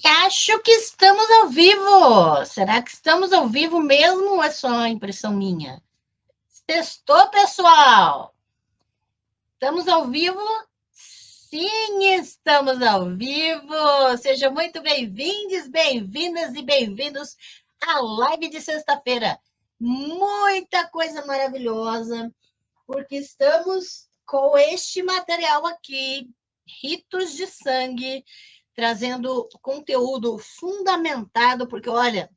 Acho que estamos ao vivo. Será que estamos ao vivo mesmo ou é só impressão minha? Testou, pessoal? Estamos ao vivo? Sim, estamos ao vivo. Sejam muito bem-vindos, bem-vindas e bem-vindos à live de sexta-feira. Muita coisa maravilhosa, porque estamos com este material aqui, Ritos de Sangue, trazendo conteúdo fundamentado, porque, olha,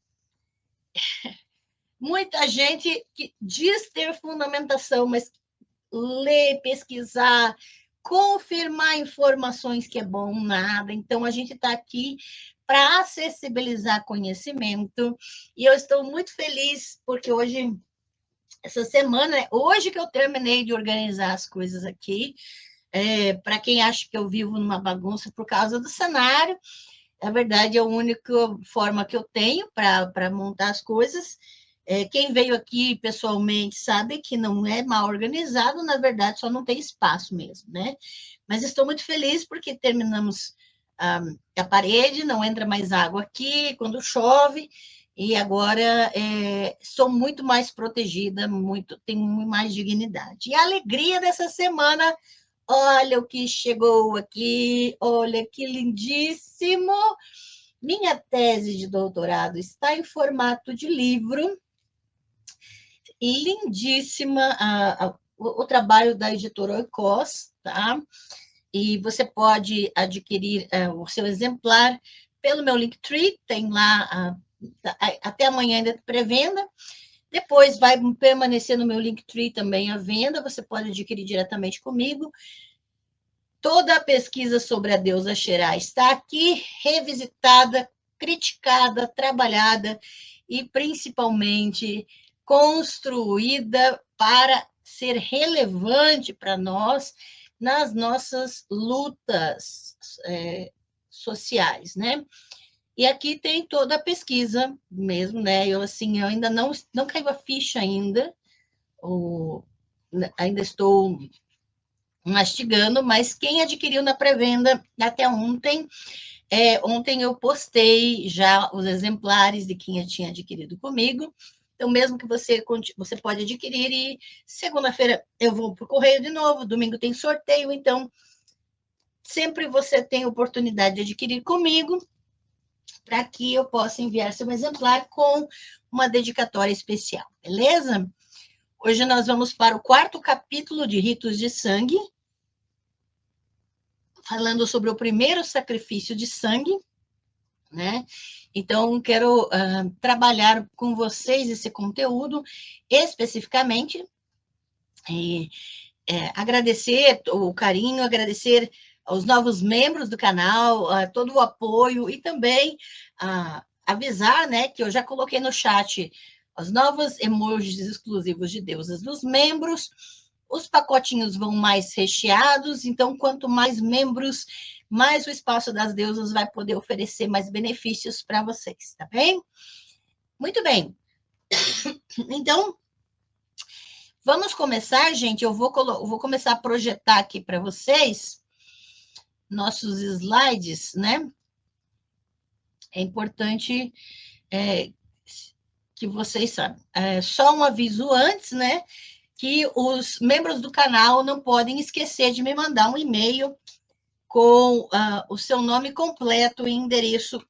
muita gente que diz ter fundamentação, mas ler, pesquisar, confirmar informações que é bom, nada. Então, a gente está aqui para acessibilizar conhecimento, e eu estou muito feliz, porque hoje, essa semana, hoje que eu terminei de organizar as coisas aqui, para quem acha que eu vivo numa bagunça por causa do cenário, na verdade, é a única forma que eu tenho para montar as coisas. Quem veio aqui pessoalmente sabe que não é mal organizado, na verdade, só não tem espaço mesmo, né? Mas estou muito feliz porque terminamos a parede, não entra mais água aqui quando chove, e agora sou muito mais protegida, tenho mais dignidade. E a alegria dessa semana, olha o que chegou aqui, olha que lindíssimo. Minha tese de doutorado está em formato de livro, lindíssima, o trabalho da editora Oikos, tá? E você pode adquirir o seu exemplar pelo meu Linktree, tem lá até amanhã ainda de pré-venda. Depois vai permanecer no meu Linktree também à venda, você pode adquirir diretamente comigo. Toda a pesquisa sobre a deusa Xerá está aqui, revisitada, criticada, trabalhada e, principalmente, construída para ser relevante para nós nas nossas lutas sociais, né? E aqui tem toda a pesquisa mesmo, né? Eu, assim, eu ainda não caiu a ficha ainda, ainda estou mastigando, mas quem adquiriu na pré-venda até ontem, ontem eu postei já os exemplares de quem tinha adquirido comigo, então mesmo que você pode adquirir, e segunda-feira eu vou para o correio de novo, domingo tem sorteio, então sempre você tem oportunidade de adquirir comigo, para que eu possa enviar seu exemplar com uma dedicatória especial, beleza? Hoje nós vamos para o quarto capítulo de Ritos de Sangue, falando sobre o primeiro sacrifício de sangue, né? Então, quero trabalhar com vocês esse conteúdo especificamente e agradecer o carinho, agradecer aos novos membros do canal, todo o apoio e também avisar, né, que eu já coloquei no chat os novos emojis exclusivos de deusas dos membros. Os pacotinhos vão mais recheados, então, quanto mais membros, mais o Espaço das Deusas vai poder oferecer mais benefícios para vocês, tá bem? Muito bem. Então, vamos começar, gente. Eu vou começar a projetar aqui para vocês nossos slides, né? É importante que vocês saibam. Só um aviso antes, né? Que os membros do canal não podem esquecer de me mandar um e-mail com o seu nome completo e endereço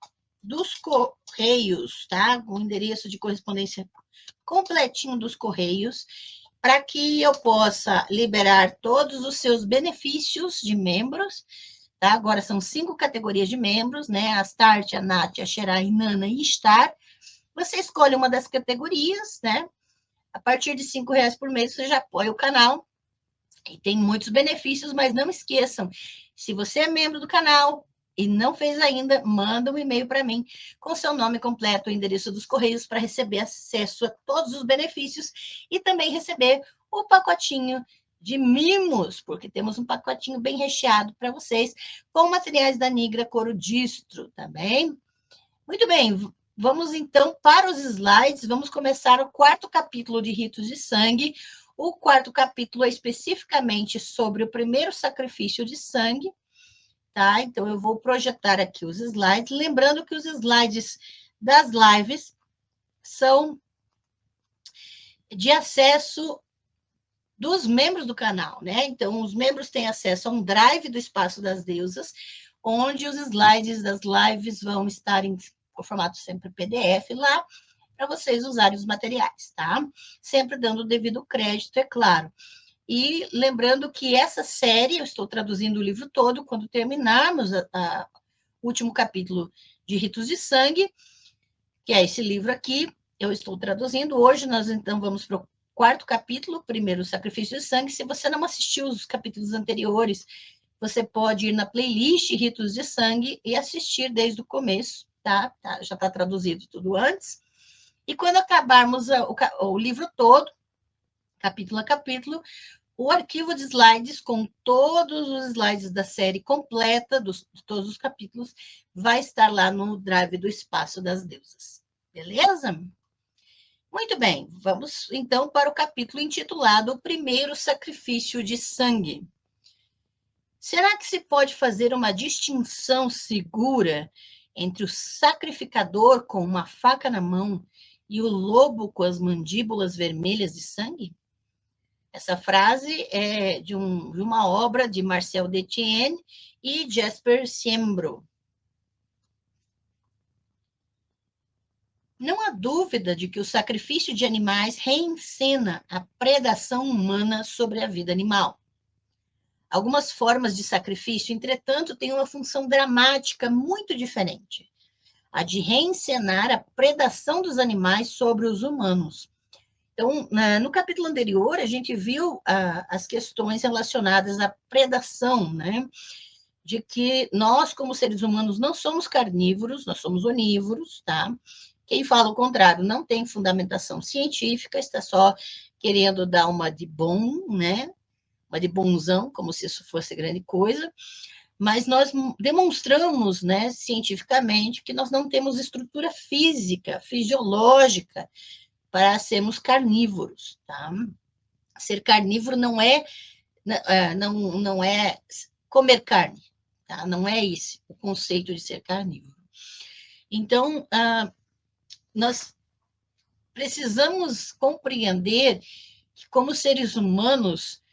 dos correios, tá? O endereço de correspondência completinho dos correios, para que eu possa liberar todos os seus benefícios de membros, tá? Agora são 5 categorias de membros, né? A Start, a Nat, a Xerá, a Nana e Star. Você escolhe uma das categorias, né? A partir de R$ 5 por mês, você já apoia o canal. E tem muitos benefícios, mas não esqueçam, se você é membro do canal e não fez ainda, manda um e-mail para mim com seu nome completo, o endereço dos correios, para receber acesso a todos os benefícios e também receber o pacotinho de mimos, porque temos um pacotinho bem recheado para vocês, com materiais da Nigra Couro Distro, tá bem? Muito bem, vamos então para os slides, vamos começar o quarto capítulo de Ritos de Sangue. O quarto capítulo é especificamente sobre o primeiro sacrifício de sangue, tá? Então, eu vou projetar aqui os slides, lembrando que os slides das lives são de acesso dos membros do canal, né? Então, os membros têm acesso a um drive do Espaço das Deusas, onde os slides das lives vão estar em formato sempre PDF lá, para vocês usarem os materiais, tá? Sempre dando o devido crédito, é claro. E lembrando que essa série, eu estou traduzindo o livro todo, quando terminarmos o último capítulo de Ritos de Sangue, que é esse livro aqui, eu estou traduzindo. Hoje nós, então, vamos para o quarto capítulo, primeiro, o Sacrifício de Sangue. Se você não assistiu os capítulos anteriores, você pode ir na playlist Ritos de Sangue e assistir desde o começo, tá? Já está traduzido tudo antes. E quando acabarmos o livro todo, capítulo a capítulo, o arquivo de slides, com todos os slides da série completa, de todos os capítulos, vai estar lá no Drive do Espaço das Deusas. Beleza? Muito bem, vamos então para o capítulo intitulado O Primeiro Sacrifício de Sangue. Será que se pode fazer uma distinção segura entre o sacrificador com uma faca na mão e o lobo com as mandíbulas vermelhas de sangue? Essa frase é de uma obra de Marcel Detienne e Jasper Siembro. Não há dúvida de que o sacrifício de animais reencena a predação humana sobre a vida animal. Algumas formas de sacrifício, entretanto, têm uma função dramática muito diferente: a de reencenar a predação dos animais sobre os humanos. Então, no capítulo anterior, a gente viu as questões relacionadas à predação, né? De que nós, como seres humanos, não somos carnívoros, nós somos onívoros, tá? Quem fala o contrário não tem fundamentação científica, está só querendo dar uma de bom, né? Uma de bonzão, como se isso fosse grande coisa. Mas nós demonstramos, né, cientificamente, que nós não temos estrutura física, fisiológica, para sermos carnívoros, tá? Ser carnívoro não é comer carne, tá? Não é esse o conceito de ser carnívoro. Então, nós precisamos compreender que, como seres humanos,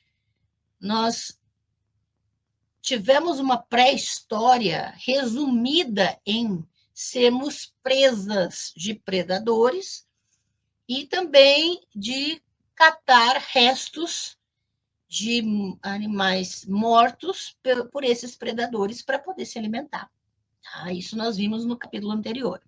nós tivemos uma pré-história resumida em sermos presas de predadores e também de catar restos de animais mortos por esses predadores para poder se alimentar. Tá? Isso nós vimos no capítulo anterior.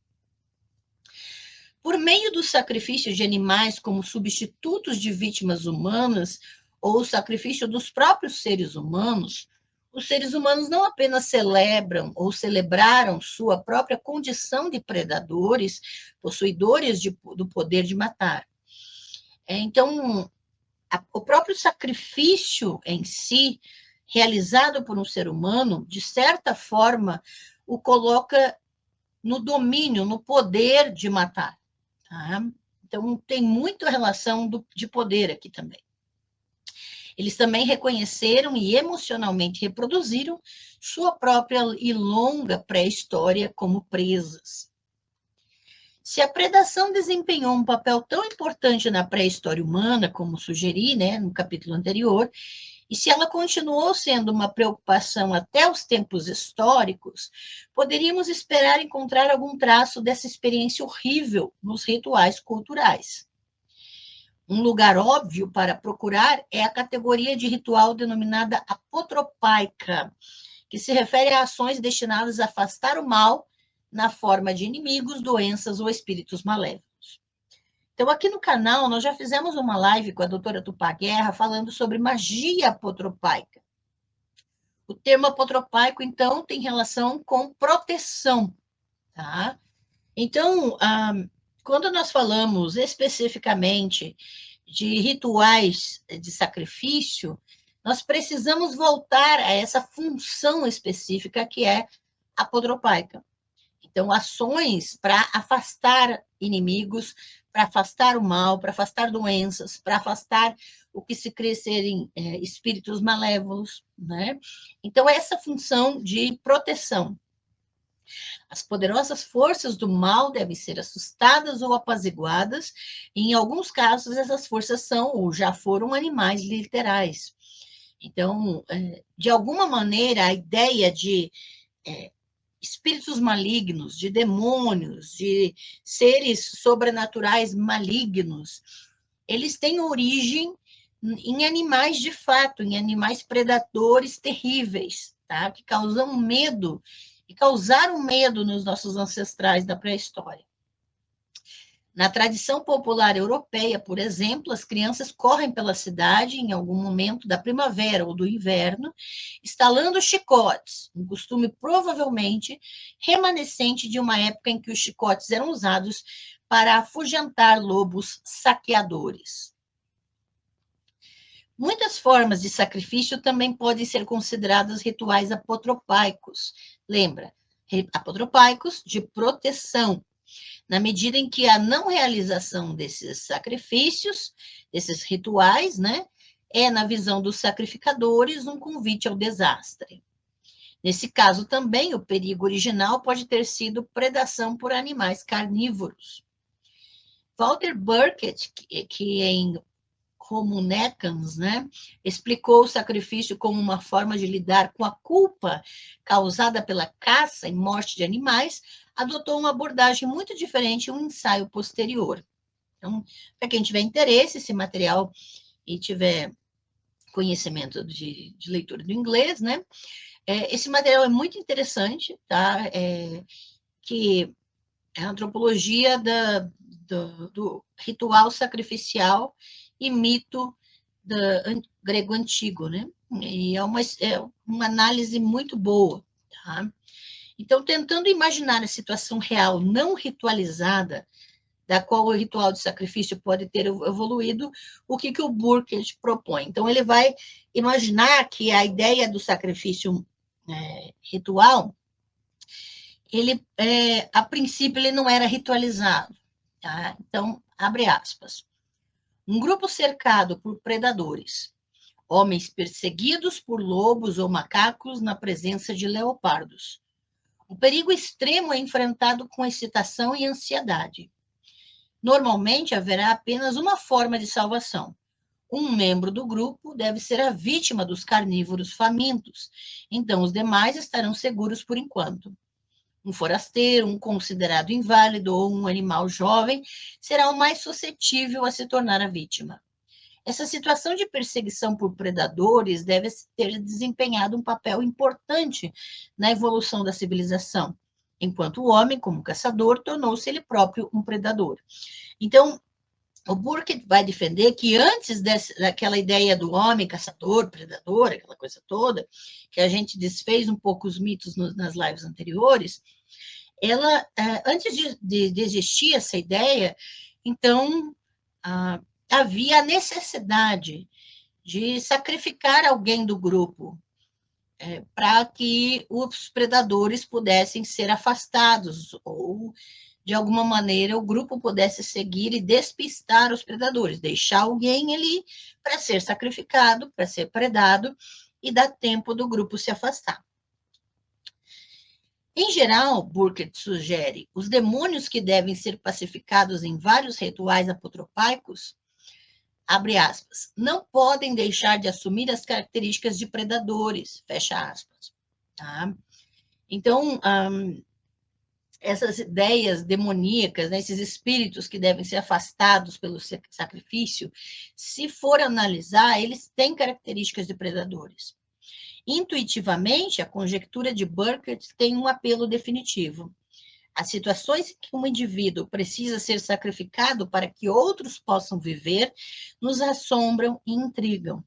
Por meio do sacrifício de animais como substitutos de vítimas humanas ou o sacrifício dos próprios seres humanos, os seres humanos não apenas celebram ou celebraram sua própria condição de predadores, possuidores do poder de matar. Então, o próprio sacrifício em si, realizado por um ser humano, de certa forma, o coloca no domínio, no poder de matar. Tá? Então, tem muita relação de poder aqui também. Eles também reconheceram e emocionalmente reproduziram sua própria e longa pré-história como presas. Se a predação desempenhou um papel tão importante na pré-história humana, como sugeri, né, no capítulo anterior, e se ela continuou sendo uma preocupação até os tempos históricos, poderíamos esperar encontrar algum traço dessa experiência horrível nos rituais culturais. Um lugar óbvio para procurar é a categoria de ritual denominada apotropaica, que se refere a ações destinadas a afastar o mal na forma de inimigos, doenças ou espíritos malévolos. Então, aqui no canal, nós já fizemos uma live com a doutora Tupá Guerra falando sobre magia apotropaica. O termo apotropaico, então, tem relação com proteção, tá? Então, quando nós falamos especificamente de rituais de sacrifício, nós precisamos voltar a essa função específica que é apotropaica. Então, ações para afastar inimigos, para afastar o mal, para afastar doenças, para afastar o que se crê serem espíritos malévolos, né? Então, essa função de proteção. As poderosas forças do mal devem ser assustadas ou apaziguadas. Em alguns casos, essas forças são ou já foram animais literais. Então, de alguma maneira, a ideia de espíritos malignos, de demônios, de seres sobrenaturais malignos, eles têm origem em animais de fato, em animais predadores terríveis, tá? Que causam medo e causaram medo nos nossos ancestrais da pré-história. Na tradição popular europeia, por exemplo, as crianças correm pela cidade em algum momento da primavera ou do inverno, estalando chicotes, um costume provavelmente remanescente de uma época em que os chicotes eram usados para afugentar lobos saqueadores. Muitas formas de sacrifício também podem ser consideradas rituais apotropaicos. Lembra? Apotropaicos de proteção, na medida em que a não realização desses sacrifícios, desses rituais, né, é, na visão dos sacrificadores, um convite ao desastre. Nesse caso também, o perigo original pode ter sido predação por animais carnívoros. Walter Burkett, que em Homo Necans, né, explicou o sacrifício como uma forma de lidar com a culpa causada pela caça e morte de animais, adotou uma abordagem muito diferente em um ensaio posterior. Então, para quem tiver interesse, esse material e tiver conhecimento de leitura do inglês, né, esse material é muito interessante, tá? Que é a antropologia do ritual sacrificial e mito grego antigo, né? E é uma análise muito boa, tá? Então, tentando imaginar a situação real não ritualizada, da qual o ritual de sacrifício pode ter evoluído, o que o Burkett propõe? Então, ele vai imaginar que a ideia do sacrifício ritual, ele, a princípio, ele não era ritualizado, tá? Então, abre aspas. Um grupo cercado por predadores, homens perseguidos por lobos ou macacos na presença de leopardos. O perigo extremo é enfrentado com excitação e ansiedade. Normalmente haverá apenas uma forma de salvação. Um membro do grupo deve ser a vítima dos carnívoros famintos, então os demais estarão seguros por enquanto. Um forasteiro, um considerado inválido ou um animal jovem será o mais suscetível a se tornar a vítima. Essa situação de perseguição por predadores deve ter desempenhado um papel importante na evolução da civilização, enquanto o homem, como caçador, tornou-se ele próprio um predador. Então, o Burkett vai defender que antes daquela ideia do homem caçador, predador, aquela coisa toda, que a gente desfez um pouco os mitos nas lives anteriores, antes de existir essa ideia, então, havia a necessidade de sacrificar alguém do grupo para que os predadores pudessem ser afastados ou, de alguma maneira, o grupo pudesse seguir e despistar os predadores, deixar alguém ali para ser sacrificado, para ser predado e dar tempo do grupo se afastar. Em geral, Burkett sugere, os demônios que devem ser pacificados em vários rituais apotropaicos, abre aspas, não podem deixar de assumir as características de predadores, fecha aspas. Tá? Então, essas ideias demoníacas, né, esses espíritos que devem ser afastados pelo sacrifício, se for analisar, eles têm características de predadores. Intuitivamente, a conjectura de Burkett tem um apelo definitivo. As situações em que um indivíduo precisa ser sacrificado para que outros possam viver nos assombram e intrigam.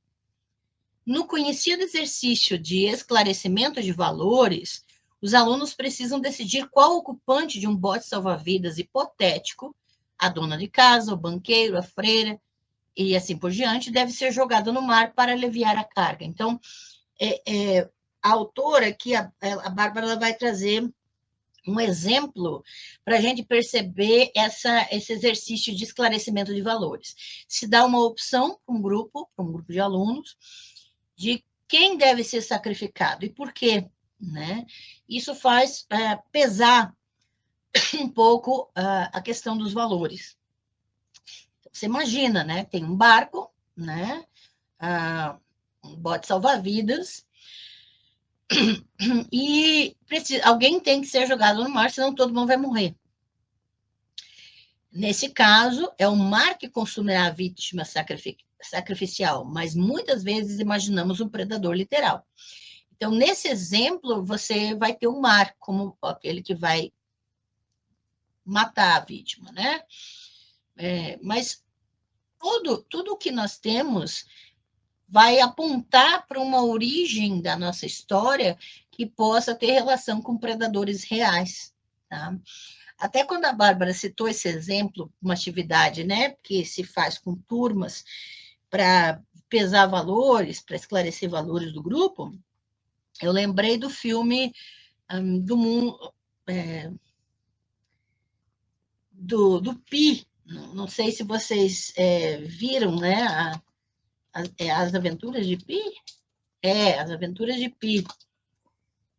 No conhecido exercício de esclarecimento de valores, os alunos precisam decidir qual ocupante de um bote salva-vidas hipotético, a dona de casa, o banqueiro, a freira e assim por diante, deve ser jogado no mar para aliviar a carga. Então, a autora aqui, a Bárbara, vai trazer um exemplo para a gente perceber esse exercício de esclarecimento de valores. Se dá uma opção para um grupo de alunos, de quem deve ser sacrificado e por quê, né? Isso faz pesar um pouco a questão dos valores. Você imagina, né? Tem um barco, né? Um bote salva-vidas, e alguém tem que ser jogado no mar, senão todo mundo vai morrer. Nesse caso, é o mar que consumirá a vítima sacrificial, mas muitas vezes imaginamos um predador literal. Então, nesse exemplo, você vai ter o mar como aquele que vai matar a vítima, né? Mas tudo que nós temos vai apontar para uma origem da nossa história que possa ter relação com predadores reais, tá? Até quando a Bárbara citou esse exemplo, uma atividade, né, que se faz com turmas para pesar valores, para esclarecer valores do grupo, eu lembrei do filme do mundo do Pi. Não sei se vocês viram, né, as Aventuras de Pi. As Aventuras de Pi,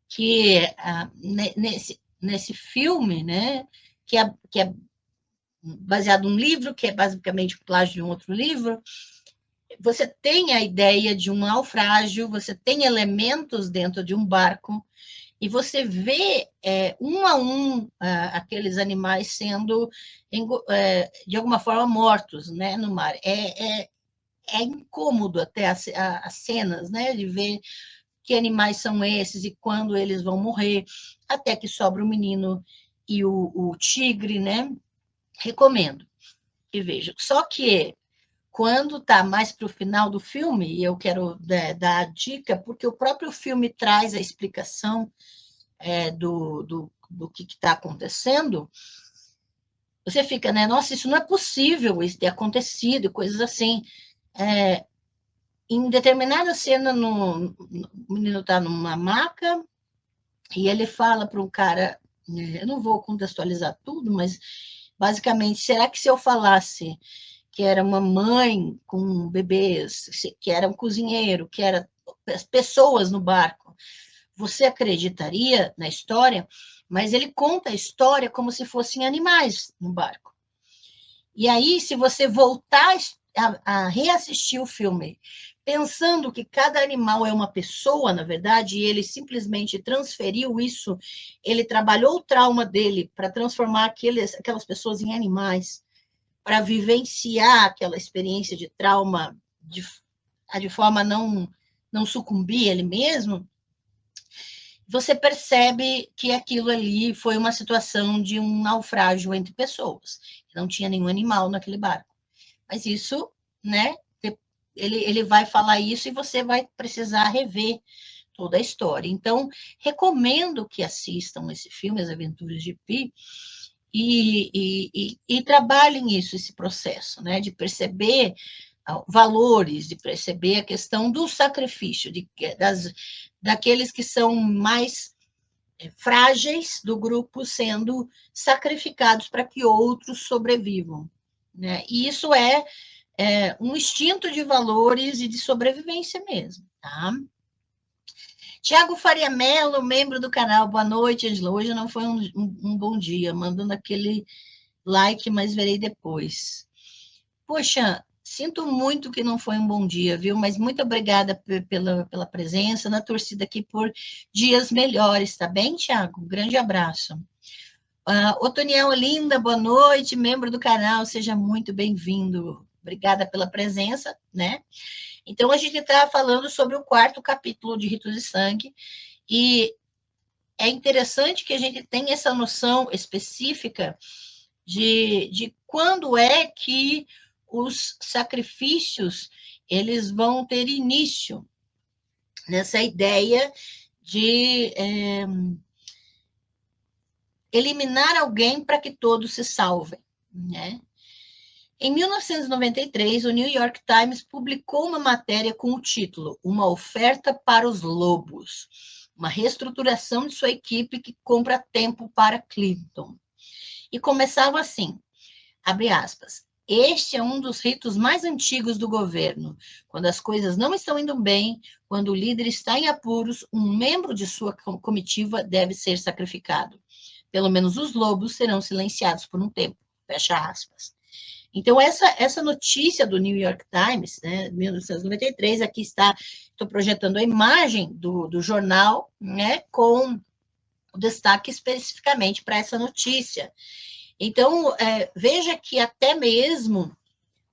que nesse filme, né, que é baseado num livro, que é basicamente um plágio de um outro livro, você tem a ideia de um naufrágio, você tem elementos dentro de um barco, e você vê um a um aqueles animais sendo, de alguma forma, mortos, né, no mar. É incômodo até as cenas, né, de ver que animais são esses e quando eles vão morrer, até que sobra o menino e o tigre, né? Recomendo que vejam. Só que quando está mais para o final do filme, e eu quero dar a dica, porque o próprio filme traz a explicação do que está acontecendo, você fica, né? Nossa, isso não é possível isso ter acontecido, coisas assim. Em determinada cena, o menino está numa maca e ele fala para um cara, eu não vou contextualizar tudo, mas basicamente, será que se eu falasse que era uma mãe com bebês, que era um cozinheiro, que eram pessoas no barco, você acreditaria na história? Mas ele conta a história como se fossem animais no barco. E aí, se você voltar a reassistir o filme, pensando que cada animal é uma pessoa, na verdade, e ele simplesmente transferiu isso, ele trabalhou o trauma dele para transformar aquelas pessoas em animais, para vivenciar aquela experiência de trauma de forma a não sucumbir ele mesmo, você percebe que aquilo ali foi uma situação de um naufrágio entre pessoas. Não tinha nenhum animal naquele barco. Mas isso, né, ele vai falar isso e você vai precisar rever toda a história. Então, recomendo que assistam esse filme, As Aventuras de Pi, e trabalhem isso, esse processo, né, de perceber valores, de perceber a questão do sacrifício, daqueles que são mais frágeis do grupo sendo sacrificados para que outros sobrevivam, né? E isso é um instinto de valores e de sobrevivência mesmo, tá? Tiago Faria Mello, membro do canal, boa noite, Angela. Hoje não foi um bom dia, mandando aquele like, mas verei depois. Poxa, sinto muito que não foi um bom dia, viu? Mas muito obrigada pela presença, na torcida aqui por dias melhores, tá bem, Tiago? Um grande abraço. Otoniel Olinda, boa noite, membro do canal, seja muito bem-vindo. Obrigada pela presença, né? Então, a gente está falando sobre o 4º capítulo de Ritos de Sangue, e é interessante que a gente tenha essa noção específica de quando é que os sacrifícios eles vão ter início, nessa ideia de eliminar alguém para que todos se salvem, né? Em 1993, o New York Times publicou uma matéria com o título Uma Oferta para os Lobos, uma reestruturação de sua equipe que compra tempo para Clinton. E começava assim, abre aspas, este é um dos ritos mais antigos do governo. Quando as coisas não estão indo bem, quando o líder está em apuros, um membro de sua comitiva deve ser sacrificado. Pelo menos os lobos serão silenciados por um tempo. Fecha aspas. Então, essa notícia do New York Times, né, 1993, aqui está, estou projetando a imagem do jornal, né, com o destaque especificamente para essa notícia. Então, veja que até mesmo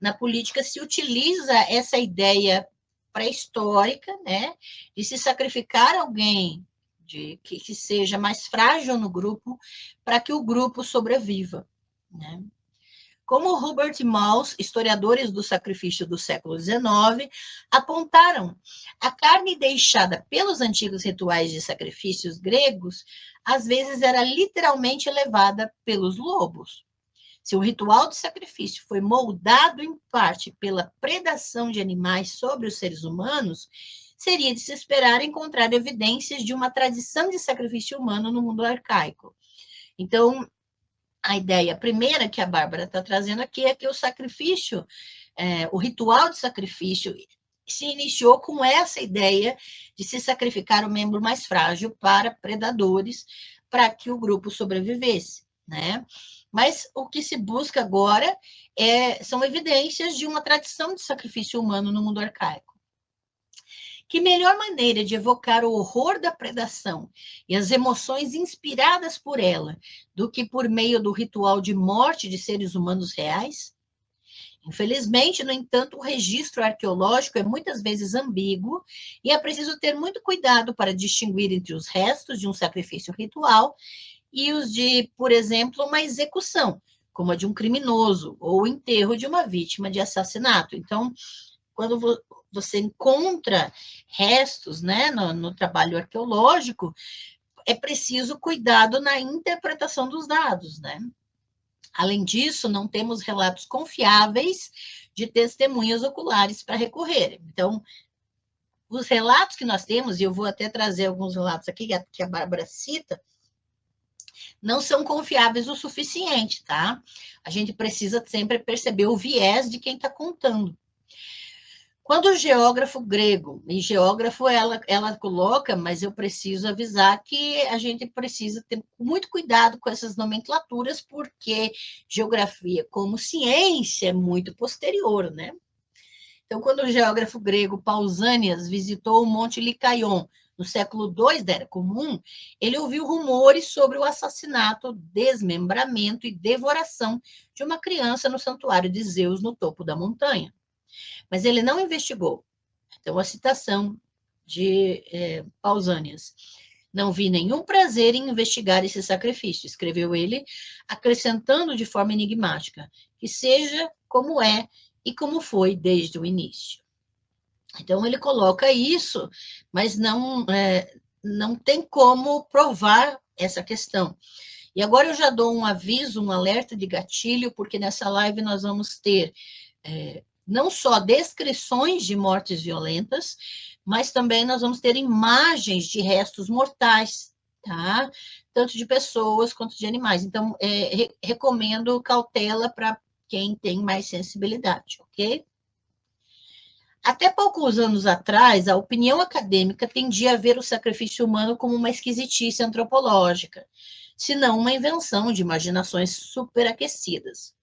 na política se utiliza essa ideia pré-histórica, né, de se sacrificar alguém que seja mais frágil no grupo para que o grupo sobreviva, né? Como Hubert e Maus, historiadores do sacrifício do século XIX, apontaram, a carne deixada pelos antigos rituais de sacrifícios gregos, às vezes era literalmente levada pelos lobos. Se o ritual de sacrifício foi moldado em parte pela predação de animais sobre os seres humanos, seria de se esperar encontrar evidências de uma tradição de sacrifício humano no mundo arcaico. Então, a ideia primeira que a Bárbara está trazendo aqui é que o sacrifício, o ritual de sacrifício se iniciou com essa ideia de se sacrificar o membro mais frágil para predadores, para que o grupo sobrevivesse, né? Mas o que se busca agora são evidências de uma tradição de sacrifício humano no mundo arcaico. Que melhor maneira de evocar o horror da predação e as emoções inspiradas por ela do que por meio do ritual de morte de seres humanos reais? Infelizmente, no entanto, o registro arqueológico é muitas vezes ambíguo e é preciso ter muito cuidado para distinguir entre os restos de um sacrifício ritual e os de, por exemplo, uma execução, como a de um criminoso ou o enterro de uma vítima de assassinato. Então, quando você encontra restos, né, no trabalho arqueológico, é preciso cuidado na interpretação dos dados, né? Além disso, não temos relatos confiáveis de testemunhas oculares para recorrer. Então, os relatos que nós temos, e eu vou até trazer alguns relatos aqui que a Bárbara cita, não são confiáveis o suficiente, tá? A gente precisa sempre perceber o viés de quem está contando. Quando o geógrafo grego, e geógrafo ela coloca, mas eu preciso avisar que a gente precisa ter muito cuidado com essas nomenclaturas, porque geografia como ciência é muito posterior, né? Então, quando o geógrafo grego Pausanias visitou o Monte Licaion, no século II da Era Comum, ele ouviu rumores sobre o assassinato, desmembramento e devoração de uma criança no santuário de Zeus, no topo da montanha. Mas ele não investigou. Então, a citação de Pausanias. Não vi nenhum prazer em investigar esse sacrifício, escreveu ele, acrescentando de forma enigmática, que seja como é e como foi desde o início. Então, ele coloca isso, mas não tem como provar essa questão. E agora eu já dou um aviso, um alerta de gatilho, porque nessa live nós vamos ter não só descrições de mortes violentas, mas também nós vamos ter imagens de restos mortais, tá? Tanto de pessoas quanto de animais. Então, recomendo cautela para quem tem mais sensibilidade, ok? Até poucos anos atrás, a opinião acadêmica tendia a ver o sacrifício humano como uma esquisitice antropológica, se não uma invenção de imaginações superaquecidas.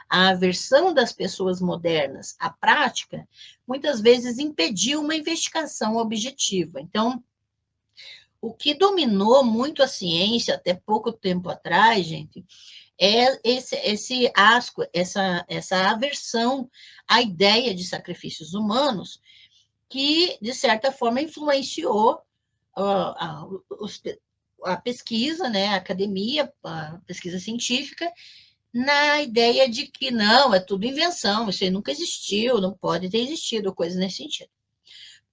A aversão das pessoas modernas à prática, muitas vezes impediu uma investigação objetiva. Então, o que dominou muito a ciência até pouco tempo atrás, gente, é esse asco, essa aversão à ideia de sacrifícios humanos, que, de certa forma, influenciou a pesquisa, né, a academia, a pesquisa científica, na ideia de que não, é tudo invenção, isso aí nunca existiu, não pode ter existido, coisa nesse sentido.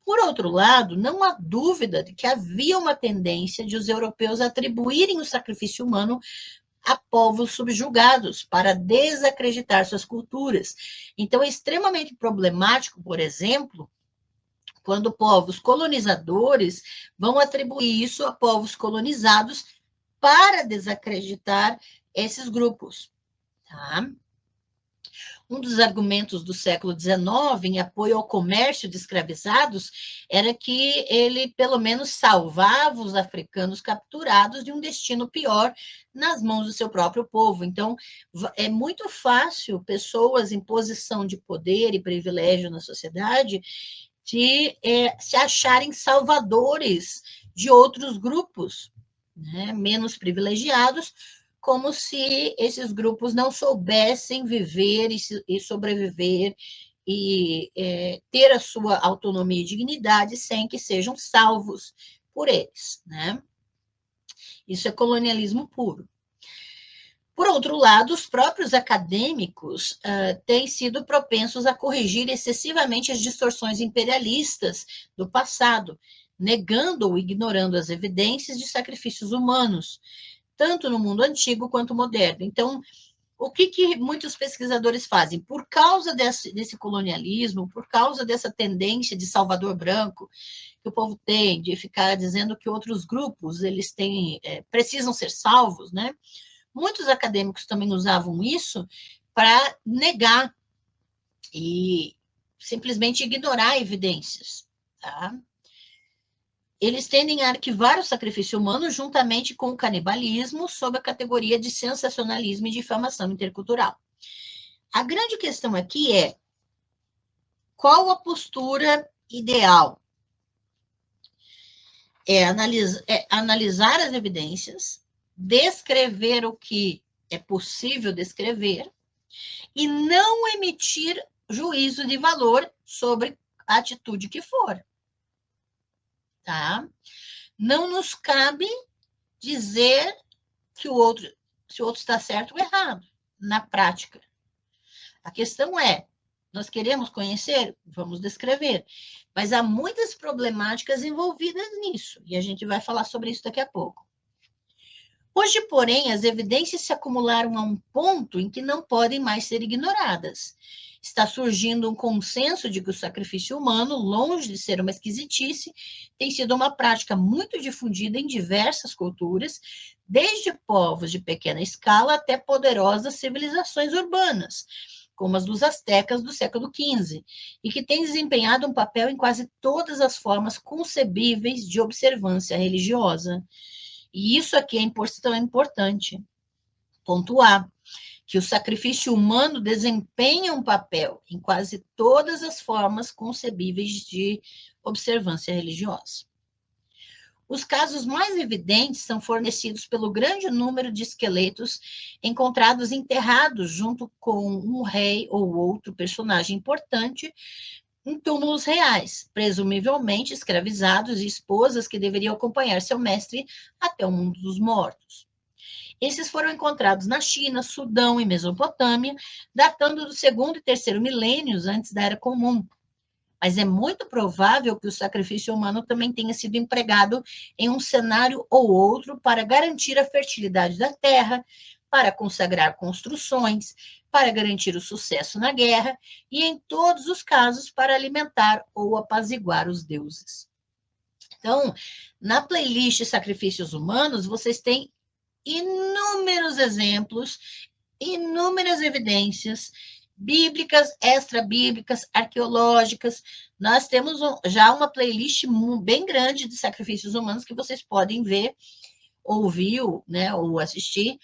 Por outro lado, não há dúvida de que havia uma tendência de os europeus atribuírem o sacrifício humano a povos subjugados, para desacreditar suas culturas. Então, é extremamente problemático, por exemplo, quando povos colonizadores vão atribuir isso a povos colonizados para desacreditar esses grupos. Tá? Um dos argumentos do século XIX em apoio ao comércio de escravizados era que ele, pelo menos, salvava os africanos capturados de um destino pior nas mãos do seu próprio povo. Então, é muito fácil pessoas em posição de poder e privilégio na sociedade de se acharem salvadores de outros grupos, né, menos privilegiados, como se esses grupos não soubessem viver e sobreviver e ter a sua autonomia e dignidade sem que sejam salvos por eles, né? Isso é colonialismo puro. Por outro lado, os próprios acadêmicos têm sido propensos a corrigir excessivamente as distorções imperialistas do passado, negando ou ignorando as evidências de sacrifícios humanos, tanto no mundo antigo quanto moderno. Então, o que muitos pesquisadores fazem? Por causa desse colonialismo, por causa dessa tendência de Salvador Branco, que o povo tem, de ficar dizendo que outros grupos eles precisam ser salvos, né? Muitos acadêmicos também usavam isso para negar e simplesmente ignorar evidências, tá? Eles tendem a arquivar o sacrifício humano juntamente com o canibalismo sob a categoria de sensacionalismo e difamação intercultural. A grande questão aqui é qual a postura ideal? É analisar as evidências, descrever o que é possível descrever e não emitir juízo de valor sobre a atitude que for. Tá? Não nos cabe dizer que se o outro está certo ou errado, na prática. A questão é, nós queremos conhecer? Vamos descrever. Mas há muitas problemáticas envolvidas nisso, e a gente vai falar sobre isso daqui a pouco. Hoje, porém, as evidências se acumularam a um ponto em que não podem mais ser ignoradas. Está surgindo um consenso de que o sacrifício humano, longe de ser uma esquisitice, tem sido uma prática muito difundida em diversas culturas, desde povos de pequena escala até poderosas civilizações urbanas, como as dos astecas do século XV, e que tem desempenhado um papel em quase todas as formas concebíveis de observância religiosa. E isso aqui é importante pontuar, que o sacrifício humano desempenha um papel em quase todas as formas concebíveis de observância religiosa. Os casos mais evidentes são fornecidos pelo grande número de esqueletos encontrados enterrados junto com um rei ou outro personagem importante em túmulos reais, presumivelmente escravizados e esposas que deveriam acompanhar seu mestre até o mundo dos mortos. Esses foram encontrados na China, Sudão e Mesopotâmia, datando do 2º e 3º milênios antes da Era Comum. Mas é muito provável que o sacrifício humano também tenha sido empregado em um cenário ou outro para garantir a fertilidade da terra, para consagrar construções, para garantir o sucesso na guerra e, em todos os casos, para alimentar ou apaziguar os deuses. Então, na playlist Sacrifícios Humanos, vocês têm inúmeros exemplos, inúmeras evidências bíblicas, extra-bíblicas, arqueológicas. Nós temos já uma playlist bem grande de sacrifícios humanos que vocês podem ver, ouvir, né, ou assistir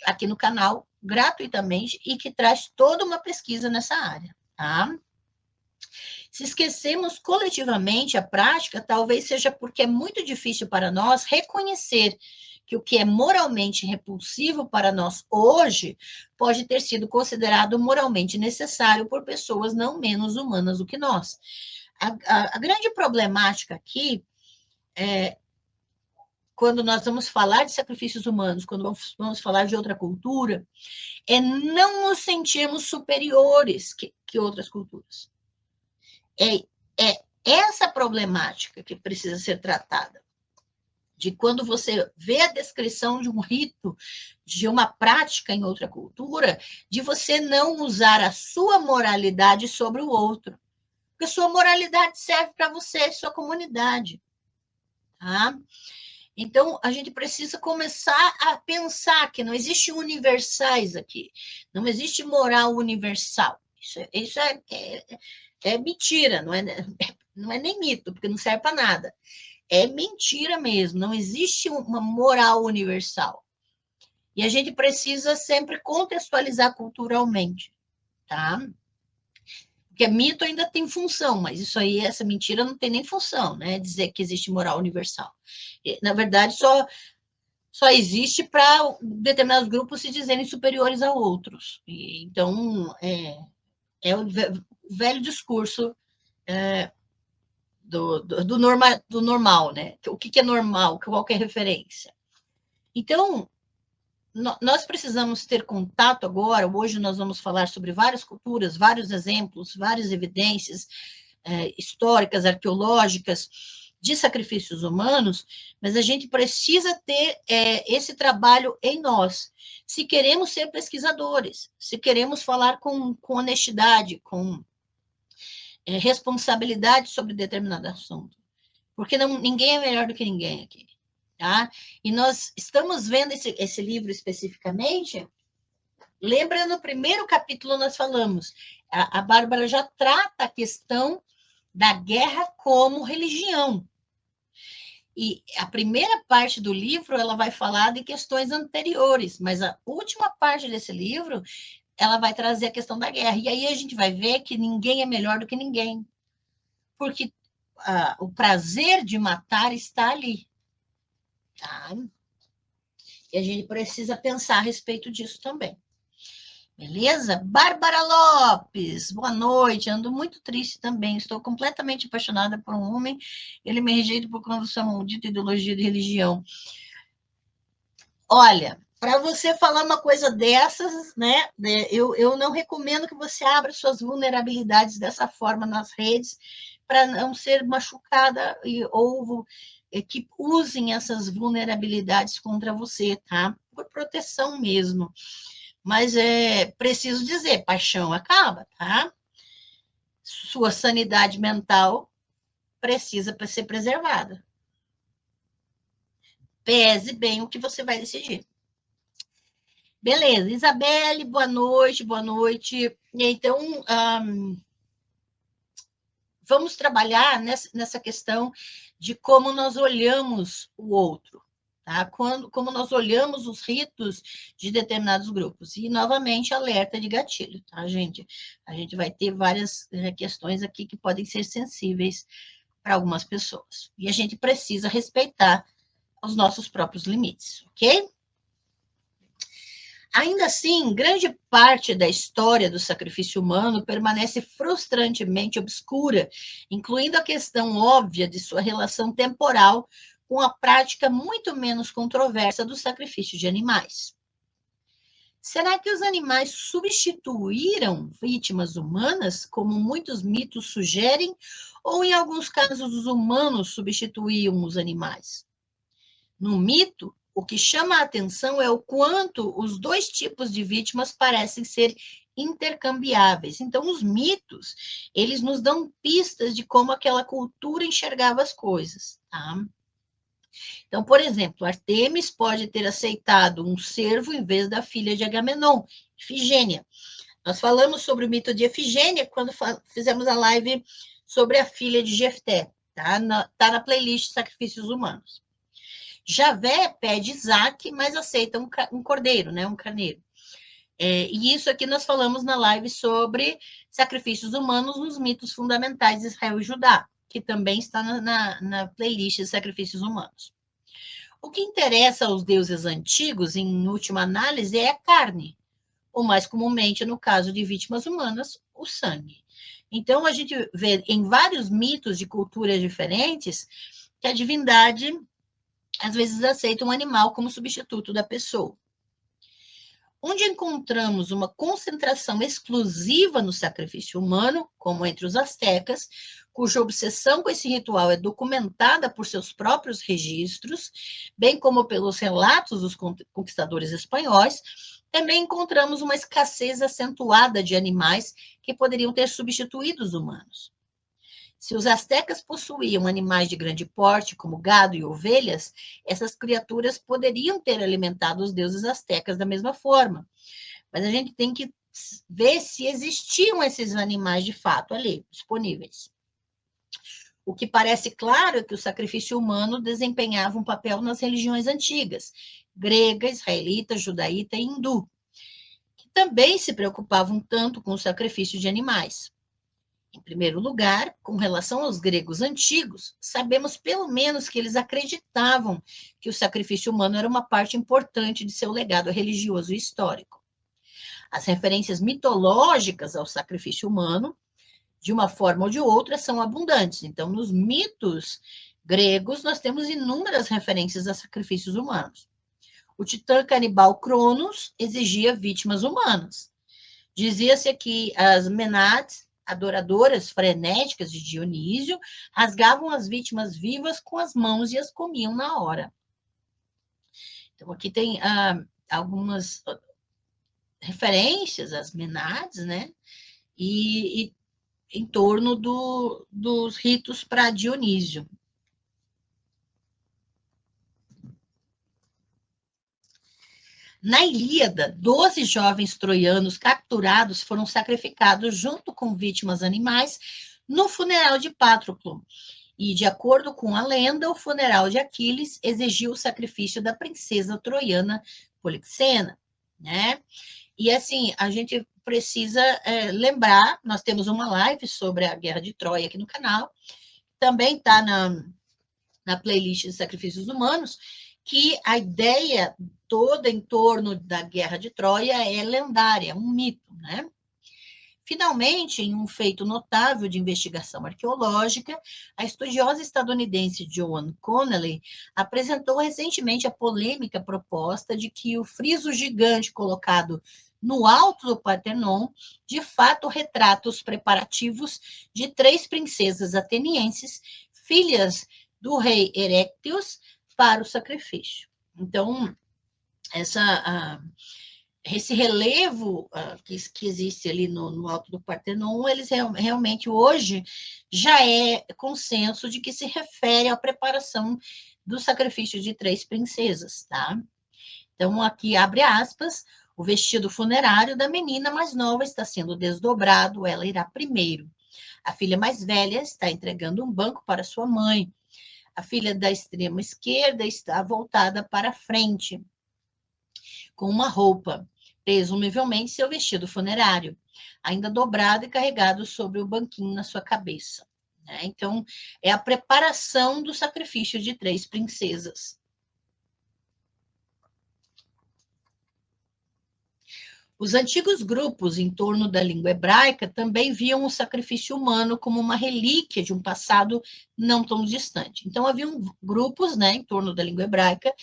aqui no canal gratuitamente e que traz toda uma pesquisa nessa área, tá? Se esquecemos coletivamente a prática, talvez seja porque é muito difícil para nós reconhecer que o que é moralmente repulsivo para nós hoje pode ter sido considerado moralmente necessário por pessoas não menos humanas do que nós. A grande problemática aqui é quando nós vamos falar de sacrifícios humanos, quando vamos falar de outra cultura, é não nos sentirmos superiores que outras culturas. É essa problemática que precisa ser tratada. De quando você vê a descrição de um rito, de uma prática em outra cultura, de você não usar a sua moralidade sobre o outro. porque sua moralidade serve para você e sua comunidade, tá? Então, a gente precisa começar a pensar que não existe universais aqui, não existe moral universal. Isso é mentira, não é nem mito, porque não serve para nada. É mentira mesmo, não existe uma moral universal. E a gente precisa sempre contextualizar culturalmente, tá? Porque mito ainda tem função, mas isso aí, essa mentira não tem nem função, né? Dizer que existe moral universal. Na verdade, só existe para determinados grupos se dizerem superiores a outros. Então, é o velho discurso do normal, né? O que é normal, qual que é referência. Então, nós precisamos ter contato agora, hoje nós vamos falar sobre várias culturas, vários exemplos, várias evidências históricas, arqueológicas, de sacrifícios humanos, mas a gente precisa ter esse trabalho em nós, se queremos ser pesquisadores, se queremos falar com honestidade, com responsabilidade sobre determinado assunto, porque ninguém é melhor do que ninguém aqui. Tá? E nós estamos vendo esse livro especificamente. Lembra, no primeiro capítulo nós falamos, a Bárbara já trata a questão da guerra como religião. E a primeira parte do livro ela vai falar de questões anteriores, mas a última parte desse livro ela vai trazer a questão da guerra. E aí a gente vai ver que ninguém é melhor do que ninguém, porque o prazer de matar está ali. Tá? E a gente precisa pensar a respeito disso também. Beleza? Bárbara Lopes, boa noite. Ando muito triste também. Estou completamente apaixonada por um homem. Ele me rejeita por conta da sua maldita ideologia de religião. Olha, para você falar uma coisa dessas, né? Eu não recomendo que você abra suas vulnerabilidades dessa forma nas redes, para não ser machucada ou que usem essas vulnerabilidades contra você, tá? Por proteção mesmo. Mas preciso dizer, paixão acaba, tá? Sua sanidade mental precisa ser preservada. Pese bem o que você vai decidir. Beleza, Isabelle, boa noite, boa noite. Então, vamos trabalhar nessa questão de como nós olhamos o outro, tá? Como nós olhamos os ritos de determinados grupos. E, novamente, alerta de gatilho, tá, gente? A gente vai ter várias questões aqui que podem ser sensíveis para algumas pessoas. E a gente precisa respeitar os nossos próprios limites, ok? Ainda assim, grande parte da história do sacrifício humano permanece frustrantemente obscura, incluindo a questão óbvia de sua relação temporal com a prática muito menos controversa do sacrifício de animais. Será que os animais substituíram vítimas humanas, como muitos mitos sugerem, ou em alguns casos os humanos substituíam os animais? No mito, o que chama a atenção é o quanto os dois tipos de vítimas parecem ser intercambiáveis. Então, os mitos, eles nos dão pistas de como aquela cultura enxergava as coisas, tá? Então, por exemplo, Artemis pode ter aceitado um servo em vez da filha de Agamenon, Ifigênia. Nós falamos sobre o mito de Ifigênia quando fizemos a live sobre a filha de Jefté, tá? Tá na playlist Sacrifícios Humanos. Javé pede Isaac, mas aceita um cordeiro, né? Um carneiro. E isso aqui nós falamos na live sobre sacrifícios humanos nos mitos fundamentais de Israel e Judá, que também está na playlist de sacrifícios humanos. O que interessa aos deuses antigos, em última análise, é a carne, ou mais comumente, no caso de vítimas humanas, o sangue. Então, a gente vê em vários mitos de culturas diferentes que a divindade às vezes aceita um animal como substituto da pessoa. Onde encontramos uma concentração exclusiva no sacrifício humano, como entre os astecas, cuja obsessão com esse ritual é documentada por seus próprios registros, bem como pelos relatos dos conquistadores espanhóis, também encontramos uma escassez acentuada de animais que poderiam ter substituído os humanos. Se os astecas possuíam animais de grande porte, como gado e ovelhas, essas criaturas poderiam ter alimentado os deuses astecas da mesma forma. Mas a gente tem que ver se existiam esses animais de fato ali, disponíveis. O que parece claro é que o sacrifício humano desempenhava um papel nas religiões antigas, grega, israelita, judaíta e hindu, que também se preocupavam tanto com o sacrifício de animais. Em primeiro lugar, com relação aos gregos antigos, sabemos pelo menos que eles acreditavam que o sacrifício humano era uma parte importante de seu legado religioso e histórico. As referências mitológicas ao sacrifício humano, de uma forma ou de outra, são abundantes. Então, nos mitos gregos, nós temos inúmeras referências a sacrifícios humanos. O titã canibal Cronos exigia vítimas humanas. Dizia-se que as Menades, adoradoras frenéticas de Dionísio, rasgavam as vítimas vivas com as mãos e as comiam na hora. Então, aqui tem algumas referências às Menades, né? E em torno dos ritos para Dionísio. Na Ilíada, 12 jovens troianos capturados foram sacrificados junto com vítimas animais no funeral de Patroclo. E, de acordo com a lenda, o funeral de Aquiles exigiu o sacrifício da princesa troiana Polixena, né? E, assim, a gente precisa lembrar, nós temos uma live sobre a Guerra de Troia aqui no canal, também está na playlist de Sacrifícios Humanos, que a ideia toda em torno da Guerra de Troia é lendária, um mito, né? Finalmente, em um feito notável de investigação arqueológica, a estudiosa estadunidense Joan Connelly apresentou recentemente a polêmica proposta de que o friso gigante colocado no alto do Partenon, de fato retrata os preparativos de 3 princesas atenienses, filhas do rei Erecteus, para o sacrifício. Então, esse relevo que existe ali no alto do Partenon, eles realmente hoje já é consenso de que se refere à preparação do sacrifício de 3 princesas, tá? Então, aqui abre aspas, o vestido funerário da menina mais nova está sendo desdobrado, ela irá primeiro. A filha mais velha está entregando um banco para sua mãe. A filha da extrema esquerda está voltada para a frente, com uma roupa, presumivelmente seu vestido funerário, ainda dobrado e carregado sobre o banquinho na sua cabeça. Né? Então, é a preparação do sacrifício de 3 princesas. Os antigos grupos em torno da língua hebraica também viam o sacrifício humano como uma relíquia de um passado não tão distante. Então, haviam grupos, né, em torno da língua hebraica.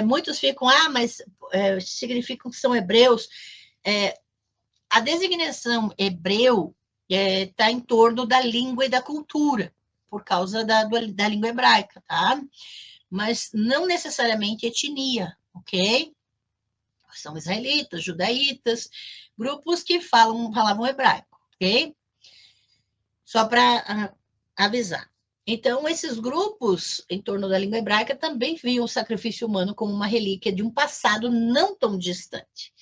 Muitos ficam, mas significam que são hebreus. A designação hebreu está em torno da língua e da cultura, por causa da língua hebraica, tá? Mas não necessariamente etnia, ok? São israelitas, judaítas, grupos que falavam hebraico, ok? Só para avisar. Então, esses grupos em torno da língua hebraica também viam o sacrifício humano como uma relíquia de um passado não tão distante.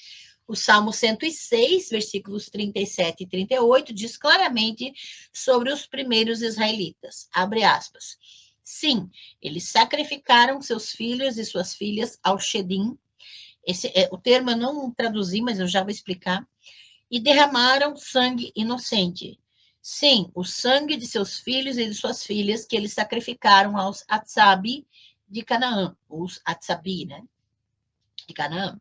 O Salmo 106, versículos 37 e 38, diz claramente sobre os primeiros israelitas. Abre aspas. Sim, eles sacrificaram seus filhos e suas filhas ao Shedim. O termo eu não traduzi, mas eu já vou explicar. E derramaram sangue inocente. Sim, o sangue de seus filhos e de suas filhas que eles sacrificaram aos Atsabi de Canaã, os Atsabi, né? De Canaã.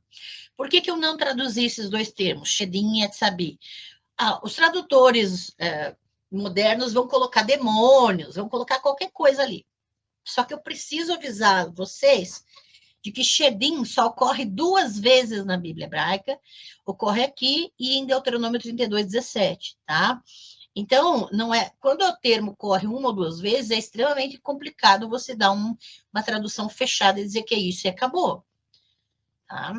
Por que eu não traduzi esses 2 termos, Shedim e Atsabi? Os tradutores modernos vão colocar demônios, vão colocar qualquer coisa ali. Só que eu preciso avisar vocês de que Shedim só ocorre 2 vezes na Bíblia hebraica, ocorre aqui e em Deuteronômio 32, 17, tá? Então, não é, quando o termo ocorre 1 ou 2 vezes, é extremamente complicado você dar uma tradução fechada e dizer que é isso e acabou, tá?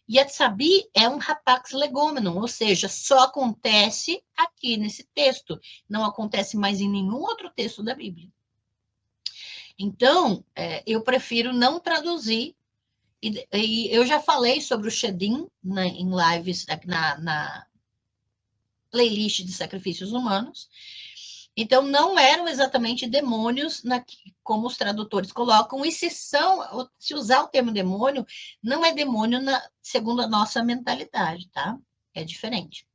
Yetsabi é um rapax legomenon, ou seja, só acontece aqui nesse texto, não acontece mais em nenhum outro texto da Bíblia. Então, eu prefiro não traduzir, e eu já falei sobre o Shedim em lives, na playlist de sacrifícios humanos. Então, não eram exatamente demônios, como os tradutores colocam, e se usar o termo demônio, não é demônio segundo a nossa mentalidade, tá? É diferente.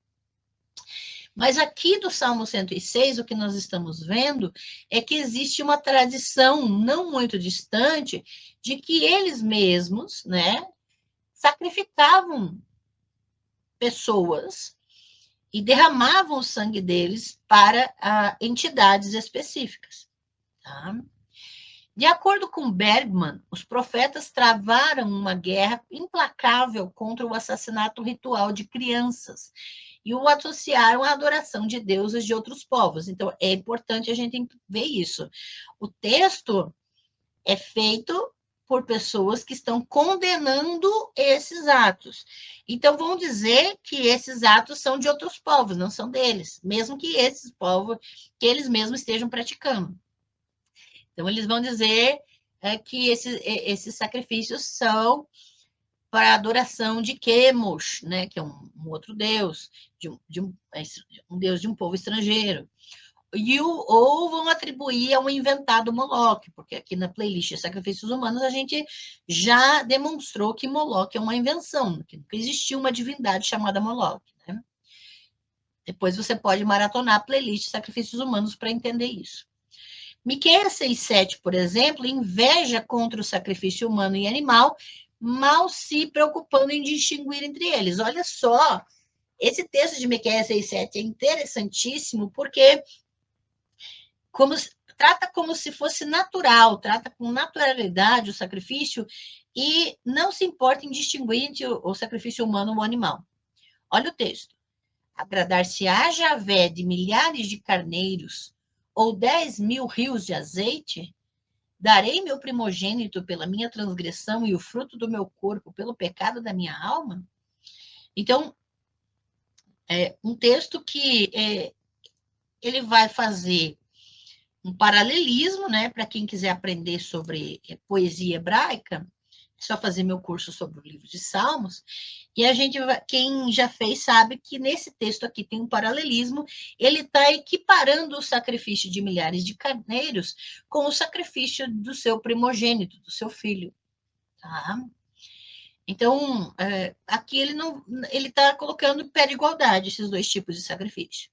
Mas aqui do Salmo 106, o que nós estamos vendo é que existe uma tradição não muito distante de que eles mesmos, né, sacrificavam pessoas e derramavam o sangue deles para entidades específicas. Tá? De acordo com Bergman, os profetas travaram uma guerra implacável contra o assassinato ritual de crianças e o associaram à adoração de deuses de outros povos. Então, é importante a gente ver isso. O texto é feito por pessoas que estão condenando esses atos. Então, vão dizer que esses atos são de outros povos, não são deles, mesmo que esses povos, que eles mesmos estejam praticando. Então, eles vão dizer que esses sacrifícios são para a adoração de Quemos, né, que é um outro deus, um deus de um povo estrangeiro. Ou vão atribuir a um inventado Moloque, porque aqui na playlist Sacrifícios Humanos a gente já demonstrou que Moloque é uma invenção, que nunca existiu uma divindade chamada Moloque. Né? Depois você pode maratonar a playlist Sacrifícios Humanos para entender isso. Miqueias 6,7, por exemplo, inveja contra o sacrifício humano e animal, mal se preocupando em distinguir entre eles. Olha só, esse texto de Miqueias 6,7 é interessantíssimo, porque trata como se fosse natural, trata com naturalidade o sacrifício e não se importa em distinguir entre o sacrifício humano ou animal. Olha o texto. Agradar-se-á Javé de milhares de carneiros ou 10.000 rios de azeite? Darei meu primogênito pela minha transgressão e o fruto do meu corpo pelo pecado da minha alma? Então, é um texto que ele vai fazer um paralelismo, né, para quem quiser aprender sobre poesia hebraica, é só fazer meu curso sobre o livro de Salmos, e quem já fez sabe que nesse texto aqui tem um paralelismo, ele está equiparando o sacrifício de milhares de carneiros com o sacrifício do seu primogênito, do seu filho, tá? Então, aqui ele está colocando em pé de igualdade esses dois tipos de sacrifício.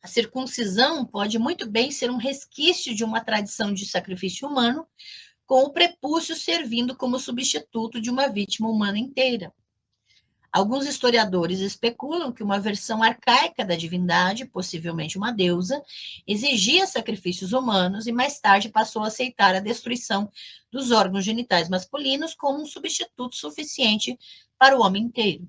A circuncisão pode muito bem ser um resquício de uma tradição de sacrifício humano, com o prepúcio servindo como substituto de uma vítima humana inteira. Alguns historiadores especulam que uma versão arcaica da divindade, possivelmente uma deusa, exigia sacrifícios humanos e mais tarde passou a aceitar a destruição dos órgãos genitais masculinos como um substituto suficiente para o homem inteiro.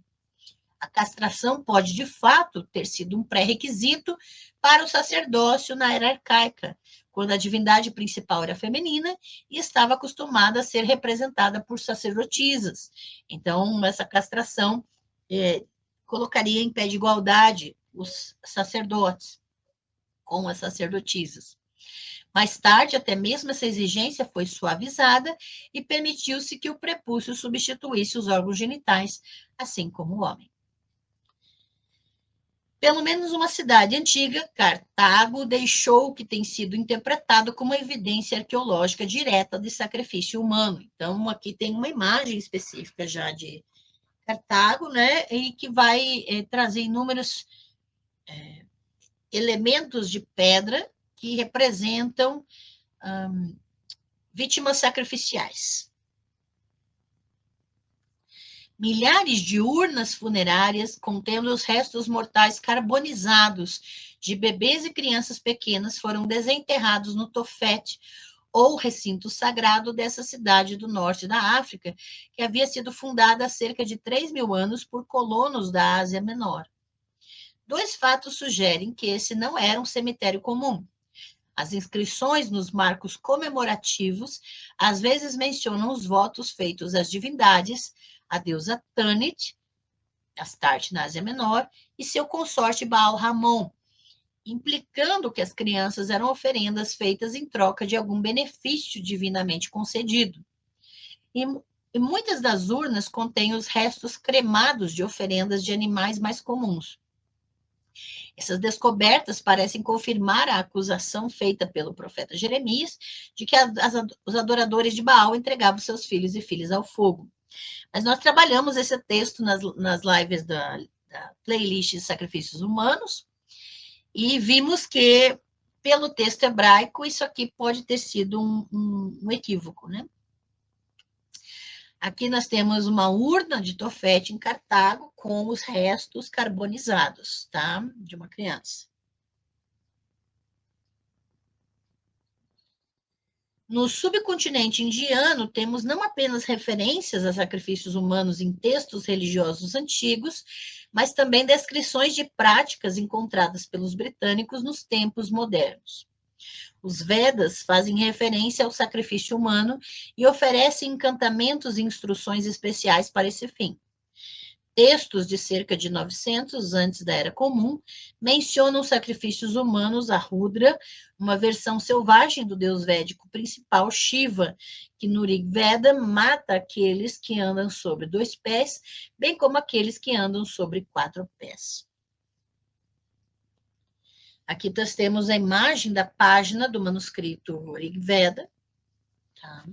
A castração pode, de fato, ter sido um pré-requisito para o sacerdócio na era arcaica, quando a divindade principal era feminina e estava acostumada a ser representada por sacerdotisas. Então, essa castração colocaria em pé de igualdade os sacerdotes com as sacerdotisas. Mais tarde, até mesmo essa exigência foi suavizada e permitiu-se que o prepúcio substituísse os órgãos genitais, assim como o homem. Pelo menos uma cidade antiga, Cartago, deixou o que tem sido interpretado como evidência arqueológica direta de sacrifício humano. Então, aqui tem uma imagem específica já de Cartago, né, e que vai trazer inúmeros elementos de pedra que representam vítimas sacrificiais. Milhares de urnas funerárias contendo os restos mortais carbonizados de bebês e crianças pequenas foram desenterrados no Tofete, ou recinto sagrado dessa cidade do norte da África, que havia sido fundada há cerca de 3.000 anos por colonos da Ásia Menor. Dois fatos sugerem que esse não era um cemitério comum. As inscrições nos marcos comemorativos às vezes mencionam os votos feitos às divindades, a deusa Tanit, Astarte na Ásia Menor, e seu consorte Baal Ramon, implicando que as crianças eram oferendas feitas em troca de algum benefício divinamente concedido. E muitas das urnas contêm os restos cremados de oferendas de animais mais comuns. Essas descobertas parecem confirmar a acusação feita pelo profeta Jeremias de que os adoradores de Baal entregavam seus filhos e filhas ao fogo. Mas nós trabalhamos esse texto nas lives da playlist de sacrifícios humanos e vimos que, pelo texto hebraico, isso aqui pode ter sido um equívoco, né? Aqui nós temos uma urna de Tofete em Cartago com os restos carbonizados, tá? De uma criança. No subcontinente indiano, temos não apenas referências a sacrifícios humanos em textos religiosos antigos, mas também descrições de práticas encontradas pelos britânicos nos tempos modernos. Os Vedas fazem referência ao sacrifício humano e oferecem encantamentos e instruções especiais para esse fim. Textos de cerca de 900 antes da Era Comum mencionam sacrifícios humanos a Rudra, uma versão selvagem do deus védico principal, Shiva, que no Rig Veda mata aqueles que andam sobre 2 pés, bem como aqueles que andam sobre 4 pés. Aqui nós temos a imagem da página do manuscrito Rig Veda. Tá?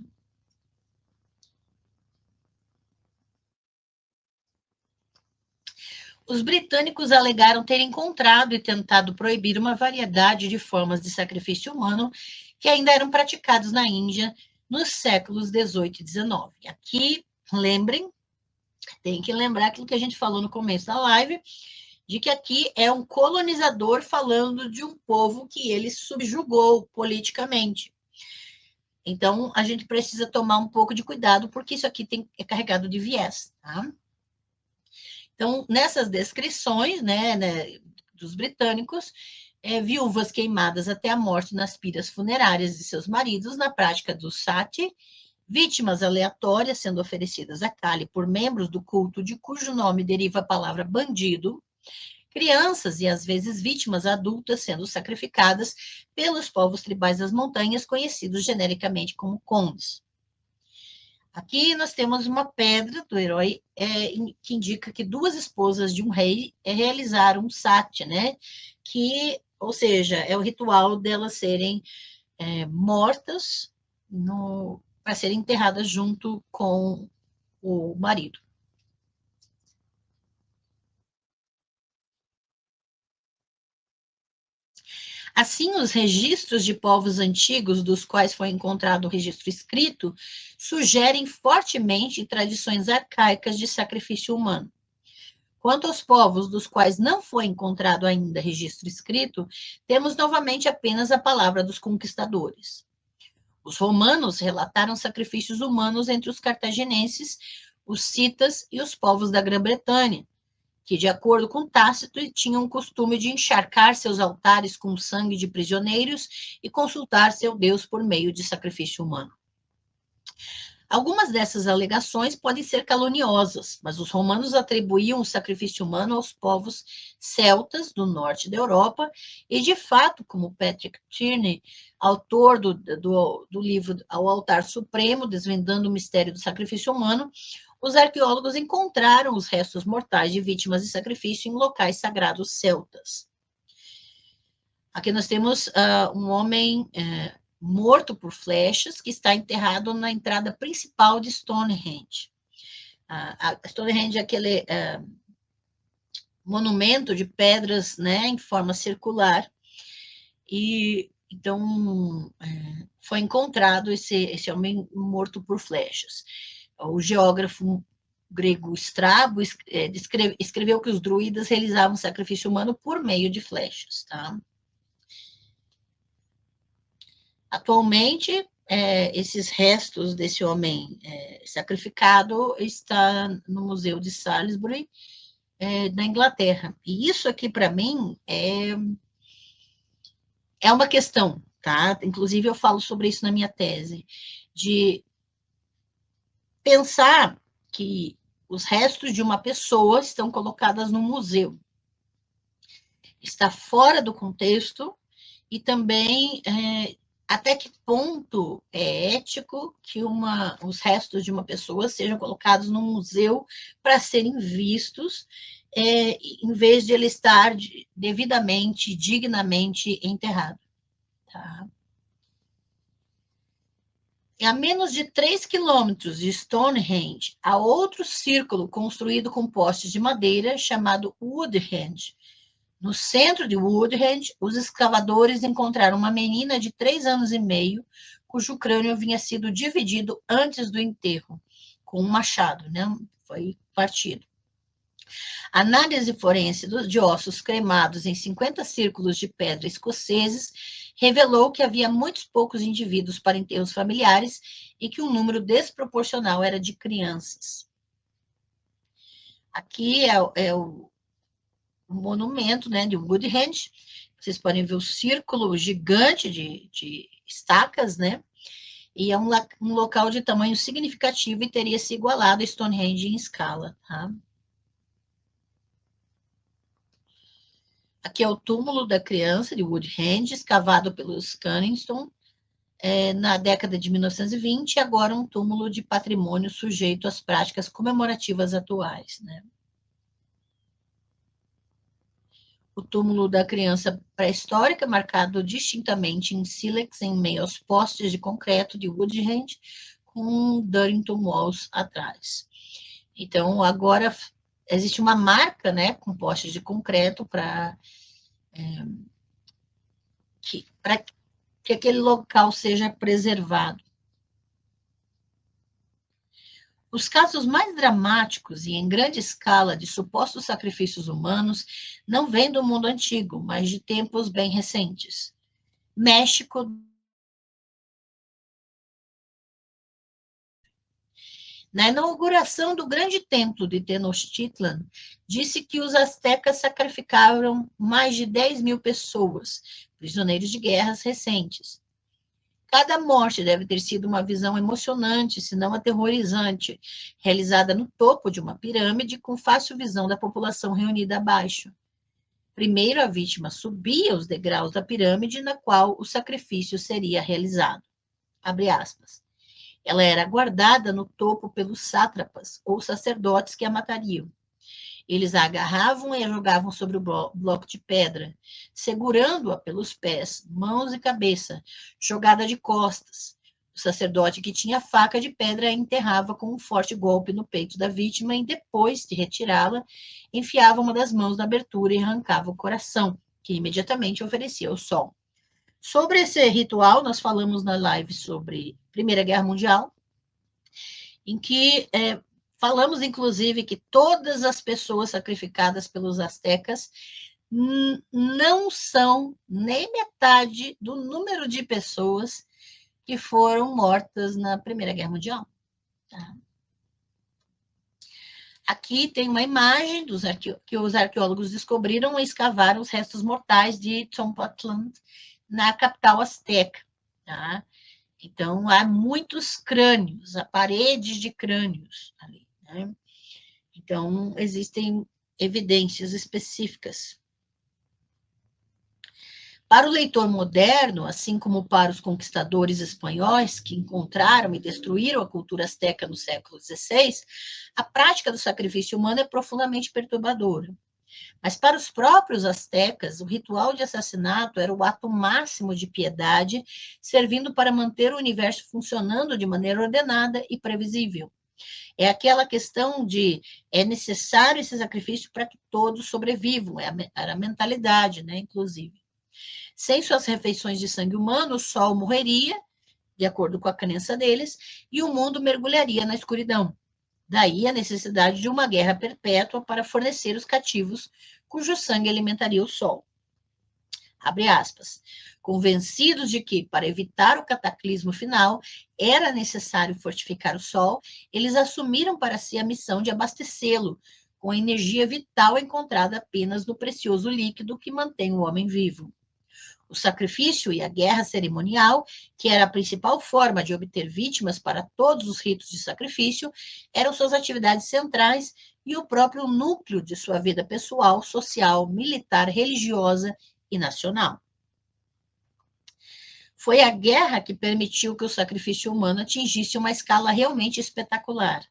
Os britânicos alegaram ter encontrado e tentado proibir uma variedade de formas de sacrifício humano que ainda eram praticados na Índia nos séculos 18 e 19. Aqui, lembrem, tem que lembrar aquilo que a gente falou no começo da live, de que aqui é um colonizador falando de um povo que ele subjugou politicamente. Então, a gente precisa tomar um pouco de cuidado, porque isso aqui é carregado de viés, tá? Então, nessas descrições, né, dos britânicos, viúvas queimadas até a morte nas piras funerárias de seus maridos, na prática do sati, vítimas aleatórias sendo oferecidas a Kali por membros do culto de cujo nome deriva a palavra bandido, crianças e às vezes vítimas adultas sendo sacrificadas pelos povos tribais das montanhas, conhecidos genericamente como condes. Aqui nós temos uma pedra do herói que indica que 2 esposas de um rei realizaram um sati, né? Que, ou seja, é o ritual delas serem mortas para serem enterradas junto com o marido. Assim, os registros de povos antigos, dos quais foi encontrado o registro escrito, sugerem fortemente tradições arcaicas de sacrifício humano. Quanto aos povos dos quais não foi encontrado ainda registro escrito, temos novamente apenas a palavra dos conquistadores. Os romanos relataram sacrifícios humanos entre os cartaginenses, os citas e os povos da Grã-Bretanha, que, de acordo com Tácito, tinham o costume de encharcar seus altares com sangue de prisioneiros e consultar seu Deus por meio de sacrifício humano. Algumas dessas alegações podem ser caluniosas, mas os romanos atribuíam o sacrifício humano aos povos celtas do norte da Europa, e, de fato, como Patrick Tierney, autor do livro Ao Altar Supremo, Desvendando o Mistério do Sacrifício Humano, os arqueólogos encontraram os restos mortais de vítimas de sacrifício em locais sagrados celtas. Aqui nós temos um homem morto por flechas que está enterrado na entrada principal de Stonehenge. Stonehenge é aquele monumento de pedras, né, em forma circular, e então foi encontrado esse homem morto por flechas. O geógrafo grego Strabo escreveu que os druidas realizavam sacrifício humano por meio de flechas, tá? Atualmente, esses restos desse homem sacrificado está no Museu de Salisbury, na Inglaterra. E isso aqui, para mim, é uma questão, tá? Inclusive, eu falo sobre isso na minha tese, de pensar que os restos de uma pessoa estão colocadas no museu. Está fora do contexto e também até que ponto é ético que os restos de uma pessoa sejam colocados no museu para serem vistos, em vez de ele estar devidamente, dignamente enterrado. Tá? A menos de 3 quilômetros de Stonehenge, há outro círculo construído com postes de madeira chamado Woodhenge. No centro de Woodhenge, os escavadores encontraram uma menina de 3 anos e meio, cujo crânio havia sido dividido antes do enterro, com um machado, né? Foi partido. A análise forense de ossos cremados em 50 círculos de pedra escoceses revelou que havia muitos poucos indivíduos para enterros familiares e que um número desproporcional era de crianças. Aqui é o monumento, né, de Woodhenge. Vocês podem ver o círculo gigante de estacas, né? E é um local de tamanho significativo e teria se igualado a Stonehenge em escala, tá? Aqui é o túmulo da criança de Woodhenge, escavado pelos Cunningham na década de 1920, e agora um túmulo de patrimônio sujeito às práticas comemorativas atuais, né? O túmulo da criança pré-histórica, marcado distintamente em sílex em meio aos postes de concreto de Woodhenge, com Durrington Walls atrás. Então, agora existe uma marca, né, com postes de concreto para que aquele local seja preservado. Os casos mais dramáticos e em grande escala de supostos sacrifícios humanos não vêm do mundo antigo, mas de tempos bem recentes. México. Na inauguração do grande templo de Tenochtitlan, disse que os astecas sacrificaram mais de 10 mil pessoas, prisioneiros de guerras recentes. Cada morte deve ter sido uma visão emocionante, se não aterrorizante, realizada no topo de uma pirâmide com fácil visão da população reunida abaixo. Primeiro, a vítima subia os degraus da pirâmide na qual o sacrifício seria realizado. Abre aspas. Ela era guardada no topo pelos sátrapas, ou sacerdotes que a matariam. Eles a agarravam e a jogavam sobre o bloco de pedra, segurando-a pelos pés, mãos e cabeça, jogada de costas. O sacerdote que tinha a faca de pedra a enterrava com um forte golpe no peito da vítima e, depois de retirá-la, enfiava uma das mãos na abertura e arrancava o coração, que imediatamente oferecia ao sol. Sobre esse ritual, nós falamos na live sobre Primeira Guerra Mundial, em que falamos, inclusive, que todas as pessoas sacrificadas pelos astecas não são nem metade do número de pessoas que foram mortas na Primeira Guerra Mundial. Tá? Aqui tem uma imagem que os arqueólogos descobriram e escavaram os restos mortais de Tenochtitlan, na capital asteca. Tá? Então, há muitos crânios, há paredes de crânios ali. Né? Então, existem evidências específicas. Para o leitor moderno, assim como para os conquistadores espanhóis que encontraram e destruíram a cultura asteca no século XVI, a prática do sacrifício humano é profundamente perturbadora. Mas para os próprios astecas, o ritual de assassinato era o ato máximo de piedade, servindo para manter o universo funcionando de maneira ordenada e previsível. É aquela questão de é necessário esse sacrifício para que todos sobrevivam, era a mentalidade, né, inclusive. Sem suas refeições de sangue humano, o sol morreria, de acordo com a crença deles, e o mundo mergulharia na escuridão. Daí a necessidade de uma guerra perpétua para fornecer os cativos, cujo sangue alimentaria o sol. Abre aspas. Convencidos de que, para evitar o cataclismo final, era necessário fortificar o sol, eles assumiram para si a missão de abastecê-lo com a energia vital encontrada apenas no precioso líquido que mantém o homem vivo. O sacrifício e a guerra cerimonial, que era a principal forma de obter vítimas para todos os ritos de sacrifício, eram suas atividades centrais e o próprio núcleo de sua vida pessoal, social, militar, religiosa e nacional. Foi a guerra que permitiu que o sacrifício humano atingisse uma escala realmente espetacular.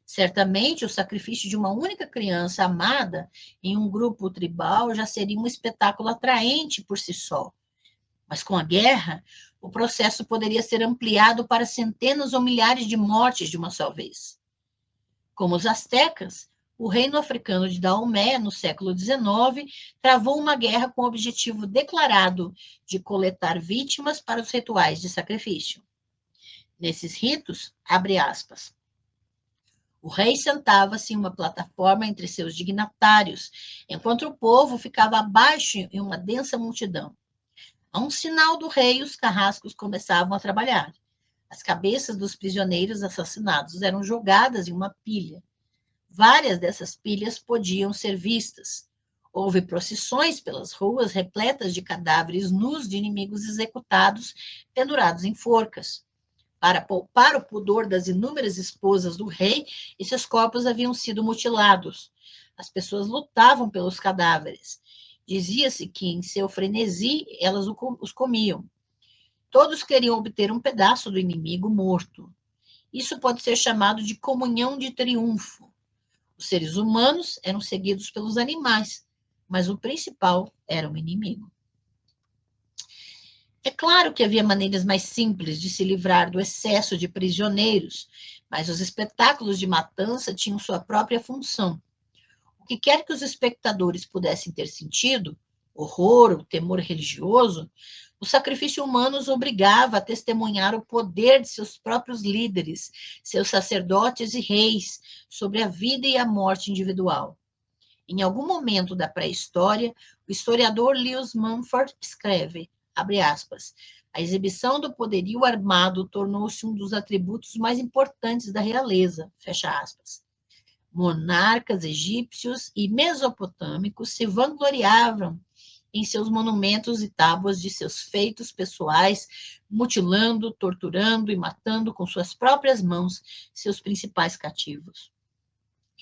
Certamente, o sacrifício de uma única criança amada em um grupo tribal já seria um espetáculo atraente por si só. Mas com a guerra, o processo poderia ser ampliado para centenas ou milhares de mortes de uma só vez. Como os astecas, o reino africano de Daomé, no século XIX, travou uma guerra com o objetivo declarado de coletar vítimas para os rituais de sacrifício. Nesses ritos, abre aspas, o rei sentava-se em uma plataforma entre seus dignatários, enquanto o povo ficava abaixo em uma densa multidão. A um sinal do rei, os carrascos começavam a trabalhar. As cabeças dos prisioneiros assassinados eram jogadas em uma pilha. Várias dessas pilhas podiam ser vistas. Houve procissões pelas ruas repletas de cadáveres nus de inimigos executados, pendurados em forcas. Para poupar o pudor das inúmeras esposas do rei, esses corpos haviam sido mutilados. As pessoas lutavam pelos cadáveres. Dizia-se que, em seu frenesi, elas os comiam. Todos queriam obter um pedaço do inimigo morto. Isso pode ser chamado de comunhão de triunfo. Os seres humanos eram seguidos pelos animais, mas o principal era o inimigo. É claro que havia maneiras mais simples de se livrar do excesso de prisioneiros, mas os espetáculos de matança tinham sua própria função. O que quer que os espectadores pudessem ter sentido, horror ou temor religioso, o sacrifício humano os obrigava a testemunhar o poder de seus próprios líderes, seus sacerdotes e reis, sobre a vida e a morte individual. Em algum momento da pré-história, o historiador Lewis Mumford escreve, abre aspas, a exibição do poderio armado tornou-se um dos atributos mais importantes da realeza, fecha aspas. Monarcas egípcios e mesopotâmicos se vangloriavam em seus monumentos e tábuas de seus feitos pessoais, mutilando, torturando e matando com suas próprias mãos seus principais cativos.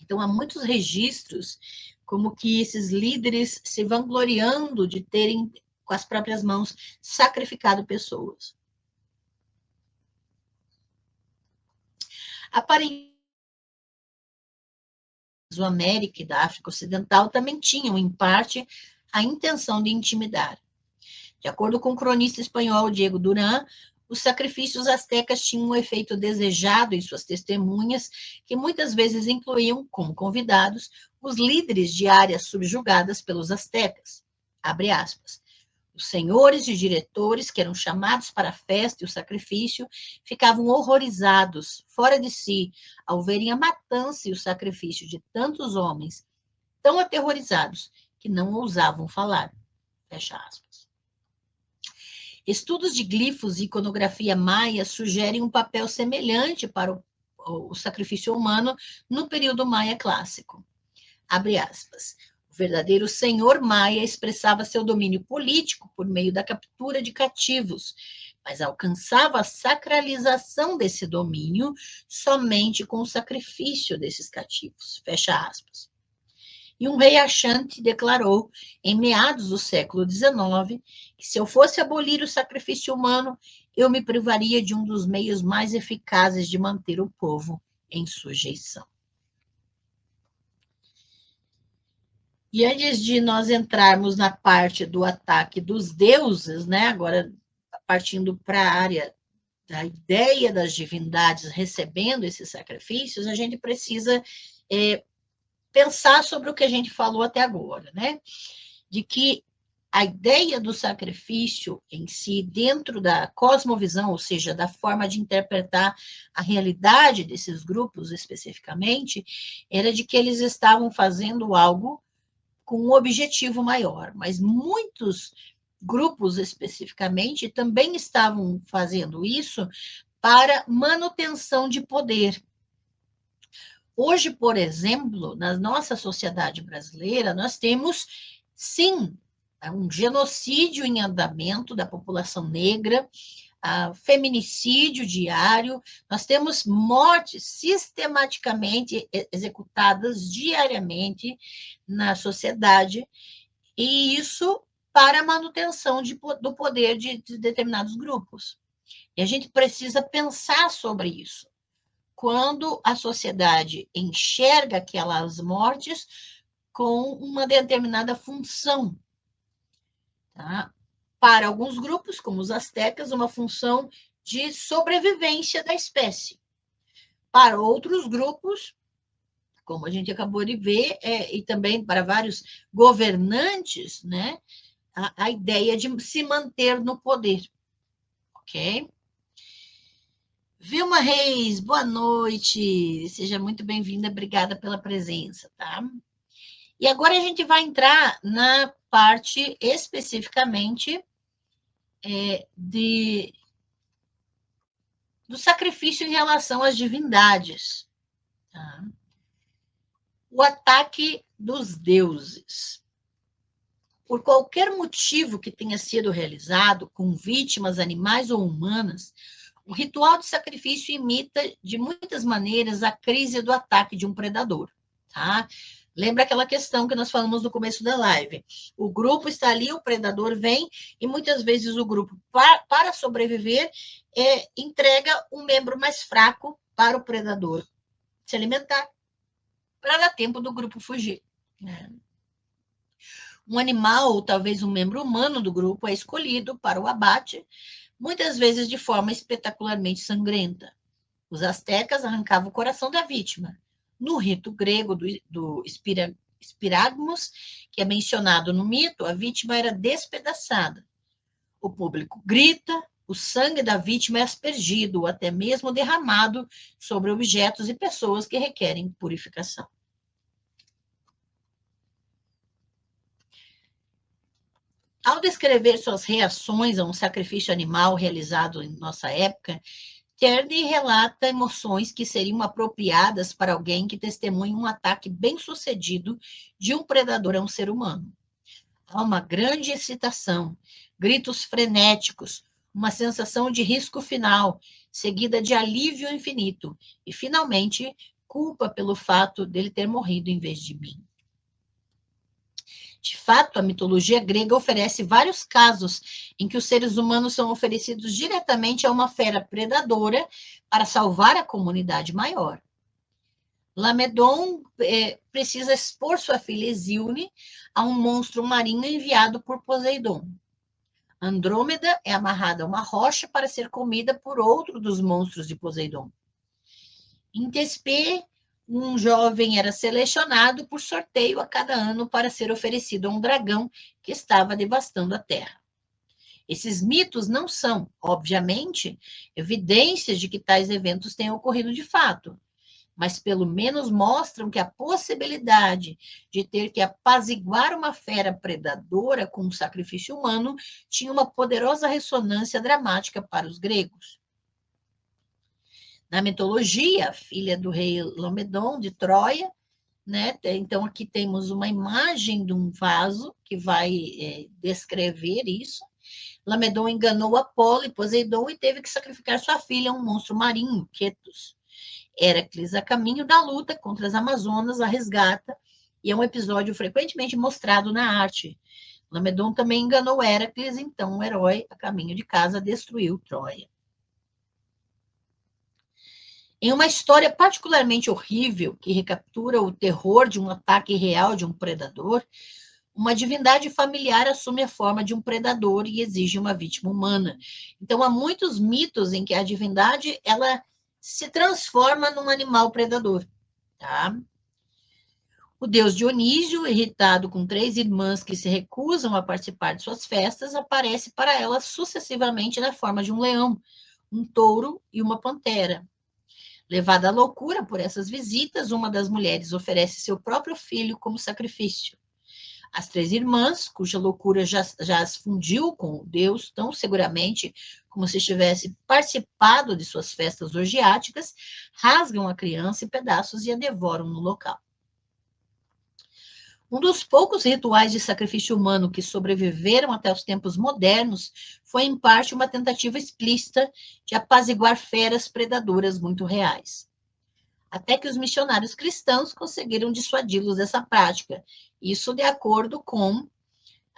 Então, há muitos registros como que esses líderes se vangloriando de terem, com as próprias mãos, sacrificado pessoas. Aparentemente, da América e da África Ocidental também tinham, em parte, a intenção de intimidar. De acordo com o cronista espanhol Diego Durán, os sacrifícios astecas tinham um efeito desejado em suas testemunhas, que muitas vezes incluíam, como convidados, os líderes de áreas subjugadas pelos astecas. Abre aspas. Os senhores e diretores, que eram chamados para a festa e o sacrifício, ficavam horrorizados, fora de si, ao verem a matança e o sacrifício de tantos homens, tão aterrorizados que não ousavam falar. Fecha aspas. Estudos de glifos e iconografia maia sugerem um papel semelhante para o sacrifício humano no período maia clássico. Abre aspas. O verdadeiro senhor maia expressava seu domínio político por meio da captura de cativos, mas alcançava a sacralização desse domínio somente com o sacrifício desses cativos. Fecha aspas. E um rei Ashanti declarou, em meados do século XIX, que se eu fosse abolir o sacrifício humano, eu me privaria de um dos meios mais eficazes de manter o povo em sujeição. E antes de nós entrarmos na parte do ataque dos deuses, né, agora partindo para a área da ideia das divindades recebendo esses sacrifícios, a gente precisa pensar sobre o que a gente falou até agora, né? De que a ideia do sacrifício em si, dentro da cosmovisão, ou seja, da forma de interpretar a realidade desses grupos especificamente, era de que eles estavam fazendo algo com um objetivo maior, mas muitos grupos especificamente também estavam fazendo isso para manutenção de poder. Hoje, por exemplo, na nossa sociedade brasileira, nós temos, sim, um genocídio em andamento da população negra, feminicídio diário, nós temos mortes sistematicamente executadas diariamente na sociedade, e isso para a manutenção do poder de determinados grupos. E a gente precisa pensar sobre isso. Quando a sociedade enxerga aquelas mortes com uma determinada função, tá? Para alguns grupos, como os astecas, uma função de sobrevivência da espécie. Para outros grupos, como a gente acabou de ver, e também para vários governantes, né, a ideia de se manter no poder. Ok? Vilma Reis, boa noite. Seja muito bem-vinda, obrigada pela presença, tá? E agora a gente vai entrar na parte especificamente do sacrifício em relação às divindades. Tá? O ataque dos deuses. Por qualquer motivo que tenha sido realizado, com vítimas animais ou humanas, o ritual de sacrifício imita, de muitas maneiras, a crise do ataque de um predador. Tá? Lembra aquela questão que nós falamos no começo da live? O grupo está ali, o predador vem, e muitas vezes o grupo, para sobreviver, entrega um membro mais fraco para o predador se alimentar, para dar tempo do grupo fugir. Né? Um animal, ou talvez um membro humano do grupo, é escolhido para o abate, muitas vezes de forma espetacularmente sangrenta. Os astecas arrancavam o coração da vítima. No rito grego do espiragmos, que é mencionado no mito, a vítima era despedaçada. O público grita, o sangue da vítima é aspergido, ou até mesmo derramado sobre objetos e pessoas que requerem purificação. Ao descrever suas reações a um sacrifício animal realizado em nossa época, Tierney relata emoções que seriam apropriadas para alguém que testemunha um ataque bem-sucedido de um predador a um ser humano. Há uma grande excitação, gritos frenéticos, uma sensação de risco final, seguida de alívio infinito, e, finalmente, culpa pelo fato dele ter morrido em vez de mim. De fato, a mitologia grega oferece vários casos em que os seres humanos são oferecidos diretamente a uma fera predadora para salvar a comunidade maior. Lamedon precisa expor sua filha Hesíone a um monstro marinho enviado por Poseidon. Andrômeda é amarrada a uma rocha para ser comida por outro dos monstros de Poseidon. Em Tespê, um jovem era selecionado por sorteio a cada ano para ser oferecido a um dragão que estava devastando a terra. Esses mitos não são, obviamente, evidências de que tais eventos tenham ocorrido de fato, mas pelo menos mostram que a possibilidade de ter que apaziguar uma fera predadora com um sacrifício humano tinha uma poderosa ressonância dramática para os gregos. Na mitologia, a filha do rei Lamedon, de Troia, né? Então, aqui temos uma imagem de um vaso que vai descrever isso. Lamedon enganou Apolo e Poseidon e teve que sacrificar sua filha a um monstro marinho, Quetus. Héracles, a caminho da luta contra as Amazonas, a resgata, e é um episódio frequentemente mostrado na arte. Lamedon também enganou Héracles, então o herói, a caminho de casa, destruiu Troia. Em uma história particularmente horrível, que recaptura o terror de um ataque real de um predador, uma divindade familiar assume a forma de um predador e exige uma vítima humana. Então, há muitos mitos em que a divindade ela se transforma num animal predador. Tá? O deus Dionísio, irritado com 3 irmãs que se recusam a participar de suas festas, aparece para elas sucessivamente na forma de um leão, um touro e uma pantera. Levada à loucura por essas visitas, uma das mulheres oferece seu próprio filho como sacrifício. As 3 irmãs, cuja loucura já as fundiu com o Deus tão seguramente como se tivesse participado de suas festas orgiásticas, rasgam a criança em pedaços e a devoram no local. Um dos poucos rituais de sacrifício humano que sobreviveram até os tempos modernos foi, em parte, uma tentativa explícita de apaziguar feras predadoras muito reais. Até que os missionários cristãos conseguiram dissuadi-los dessa prática. Isso de acordo com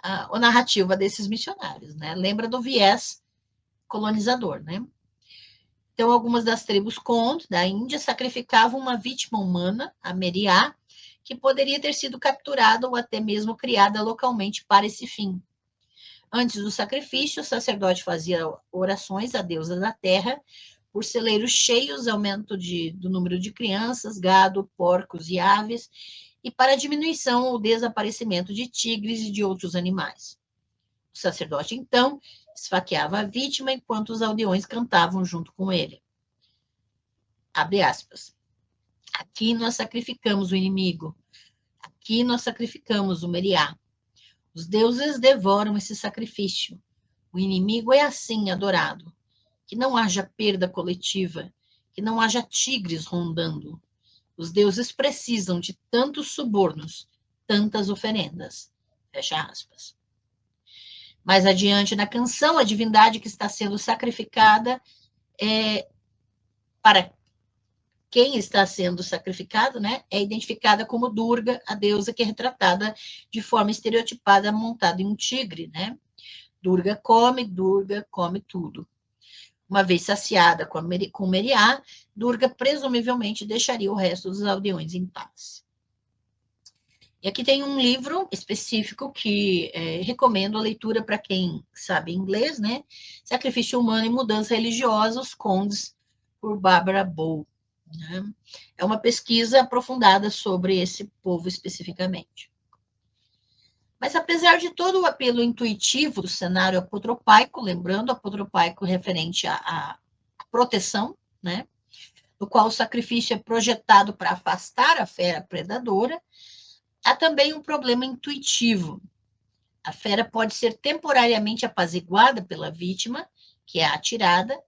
a narrativa desses missionários, né? Lembra do viés colonizador, né? Então, algumas das tribos Kond da Índia sacrificavam uma vítima humana, a Meriá, que poderia ter sido capturada ou até mesmo criada localmente para esse fim. Antes do sacrifício, o sacerdote fazia orações à deusa da terra por celeiros cheios, aumento do número de crianças, gado, porcos e aves, e para a diminuição ou desaparecimento de tigres e de outros animais. O sacerdote, então, esfaqueava a vítima enquanto os aldeões cantavam junto com ele. Abre aspas. Aqui nós sacrificamos o inimigo. Aqui nós sacrificamos o Meriá. Os deuses devoram esse sacrifício. O inimigo é assim adorado. Que não haja perda coletiva, que não haja tigres rondando. Os deuses precisam de tantos subornos, tantas oferendas. Fecha aspas. Mais adiante na canção, a divindade que está sendo sacrificada para quem está sendo sacrificado, né, é identificada como Durga, a deusa que é retratada de forma estereotipada, montada em um tigre, né? Durga come tudo. Uma vez saciada com Meriá, Durga presumivelmente deixaria o resto dos aldeões em paz. E aqui tem um livro específico que recomendo a leitura para quem sabe inglês, né? Sacrifício Humano e Mudanças Religiosas, os Condes, por Barbara Bow. Né? É uma pesquisa aprofundada sobre esse povo especificamente. Mas apesar de todo o apelo intuitivo do cenário apotropaico, lembrando apotropaico referente à proteção, né? No qual o sacrifício é projetado para afastar a fera predadora, há também um problema intuitivo. A fera pode ser temporariamente apaziguada pela vítima, que é atirada,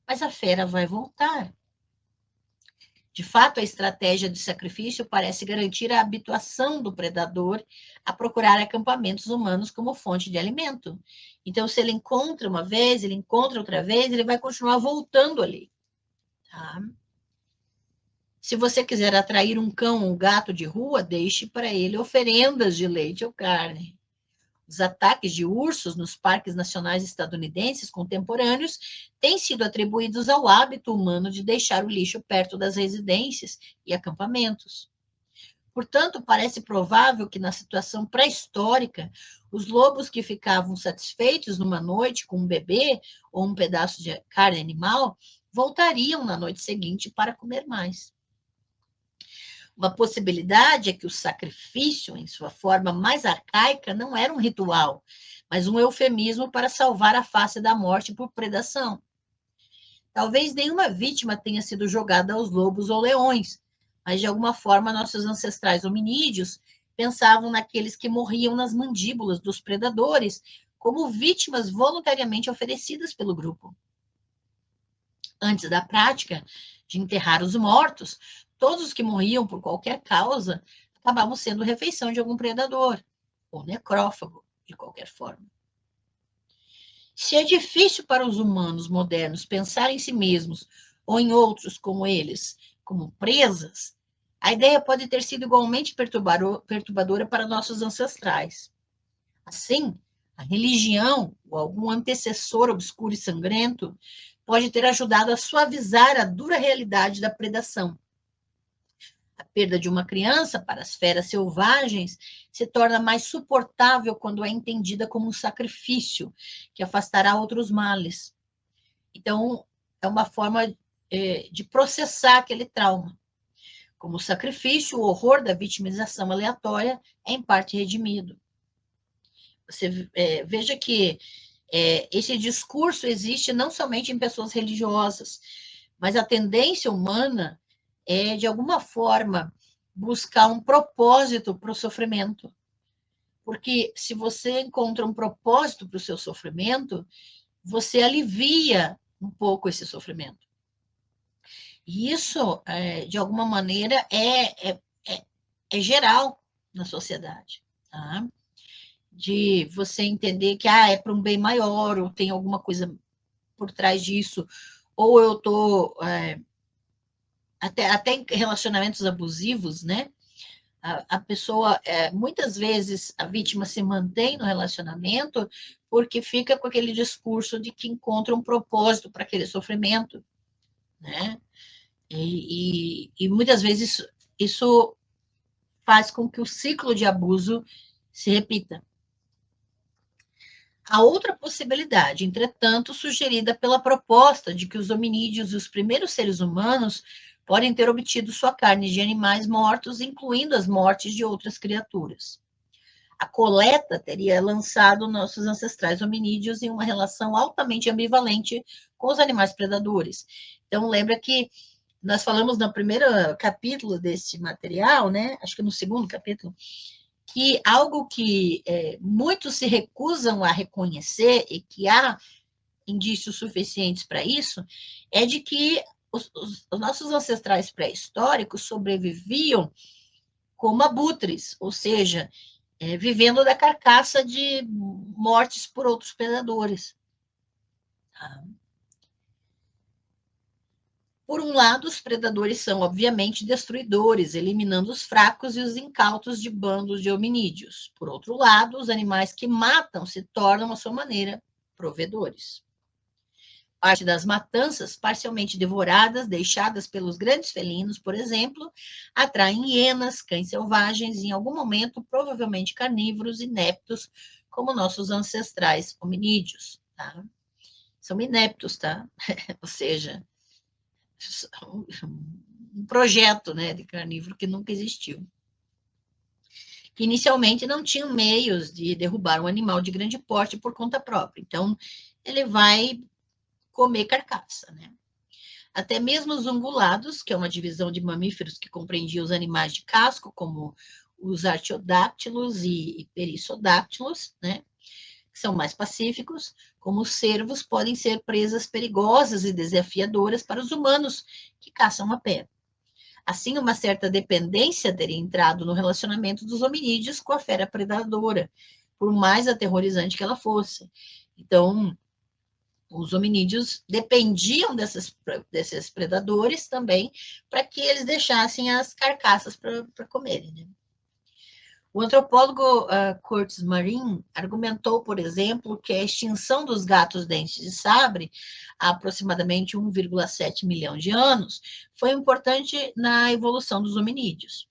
mas a fera vai voltar. De fato, a estratégia de sacrifício parece garantir a habituação do predador a procurar acampamentos humanos como fonte de alimento. Então, se ele encontra uma vez, ele encontra outra vez, ele vai continuar voltando ali. Tá? Se você quiser atrair um cão ou um gato de rua, deixe para ele oferendas de leite ou carne. Os ataques de ursos nos parques nacionais estadunidenses contemporâneos têm sido atribuídos ao hábito humano de deixar o lixo perto das residências e acampamentos. Portanto, parece provável que na situação pré-histórica, os lobos que ficavam satisfeitos numa noite com um bebê ou um pedaço de carne animal voltariam na noite seguinte para comer mais. Uma possibilidade é que o sacrifício, em sua forma mais arcaica, não era um ritual, mas um eufemismo para salvar a face da morte por predação. Talvez nenhuma vítima tenha sido jogada aos lobos ou leões, mas de alguma forma nossos ancestrais hominídeos pensavam naqueles que morriam nas mandíbulas dos predadores como vítimas voluntariamente oferecidas pelo grupo. Antes da prática de enterrar os mortos, todos os que morriam por qualquer causa acabavam sendo refeição de algum predador, ou necrófago, de qualquer forma. Se é difícil para os humanos modernos pensar em si mesmos ou em outros como eles, como presas, a ideia pode ter sido igualmente perturbadora para nossos ancestrais. Assim, a religião ou algum antecessor obscuro e sangrento pode ter ajudado a suavizar a dura realidade da predação. A perda de uma criança para as feras selvagens se torna mais suportável quando é entendida como um sacrifício que afastará outros males. Então, é uma forma de processar aquele trauma. Como sacrifício, o horror da vitimização aleatória é em parte redimido. Você veja que esse discurso existe não somente em pessoas religiosas, mas a tendência humana é, de alguma forma, buscar um propósito para o sofrimento. Porque se você encontra um propósito para o seu sofrimento, você alivia um pouco esse sofrimento. E isso, de alguma maneira, é geral. na sociedade, tá? De você entender que é para um bem maior, ou tem alguma coisa por trás disso, ou eu estou até em relacionamentos abusivos, né? A pessoa, muitas vezes, a vítima se mantém no relacionamento porque fica com aquele discurso de que encontra um propósito para aquele sofrimento, né? E muitas vezes isso faz com que o ciclo de abuso se repita. A outra possibilidade, entretanto, sugerida pela proposta de que os hominídeos e os primeiros seres humanos podem ter obtido sua carne de animais mortos, incluindo as mortes de outras criaturas. A coleta teria lançado nossos ancestrais hominídeos em uma relação altamente ambivalente com os animais predadores. Então, lembra que nós falamos no primeiro capítulo desse material, né? Acho que no segundo capítulo, que algo que muitos se recusam a reconhecer e que há indícios suficientes para isso, é de que os nossos ancestrais pré-históricos sobreviviam como abutres, ou seja, vivendo da carcaça de mortes por outros predadores. Tá? Por um lado, os predadores são, obviamente, destruidores, eliminando os fracos e os incautos de bandos de hominídeos. Por outro lado, os animais que matam se tornam, à sua maneira, provedores. Parte das matanças, parcialmente devoradas, deixadas pelos grandes felinos, por exemplo, atraem hienas, cães selvagens, e em algum momento, provavelmente carnívoros ineptos, como nossos ancestrais hominídeos. Tá? São ineptos, tá? Ou seja, um projeto, né, de carnívoro que nunca existiu. Que inicialmente não tinham meios de derrubar um animal de grande porte por conta própria. Então, ele vai comer carcaça, né? Até mesmo os ungulados, que é uma divisão de mamíferos que compreendia os animais de casco, como os artiodáctilos e perissodáctilos, né? Que são mais pacíficos, como os cervos, podem ser presas perigosas e desafiadoras para os humanos que caçam a pé. Assim, uma certa dependência teria entrado no relacionamento dos hominídeos com a fera predadora, por mais aterrorizante que ela fosse. Então, os hominídeos dependiam desses predadores também para que eles deixassem as carcaças para comerem. Né? O antropólogo Curtis Marin argumentou, por exemplo, que a extinção dos gatos dentes de sabre, há aproximadamente 1,7 milhão de anos, foi importante na evolução dos hominídeos.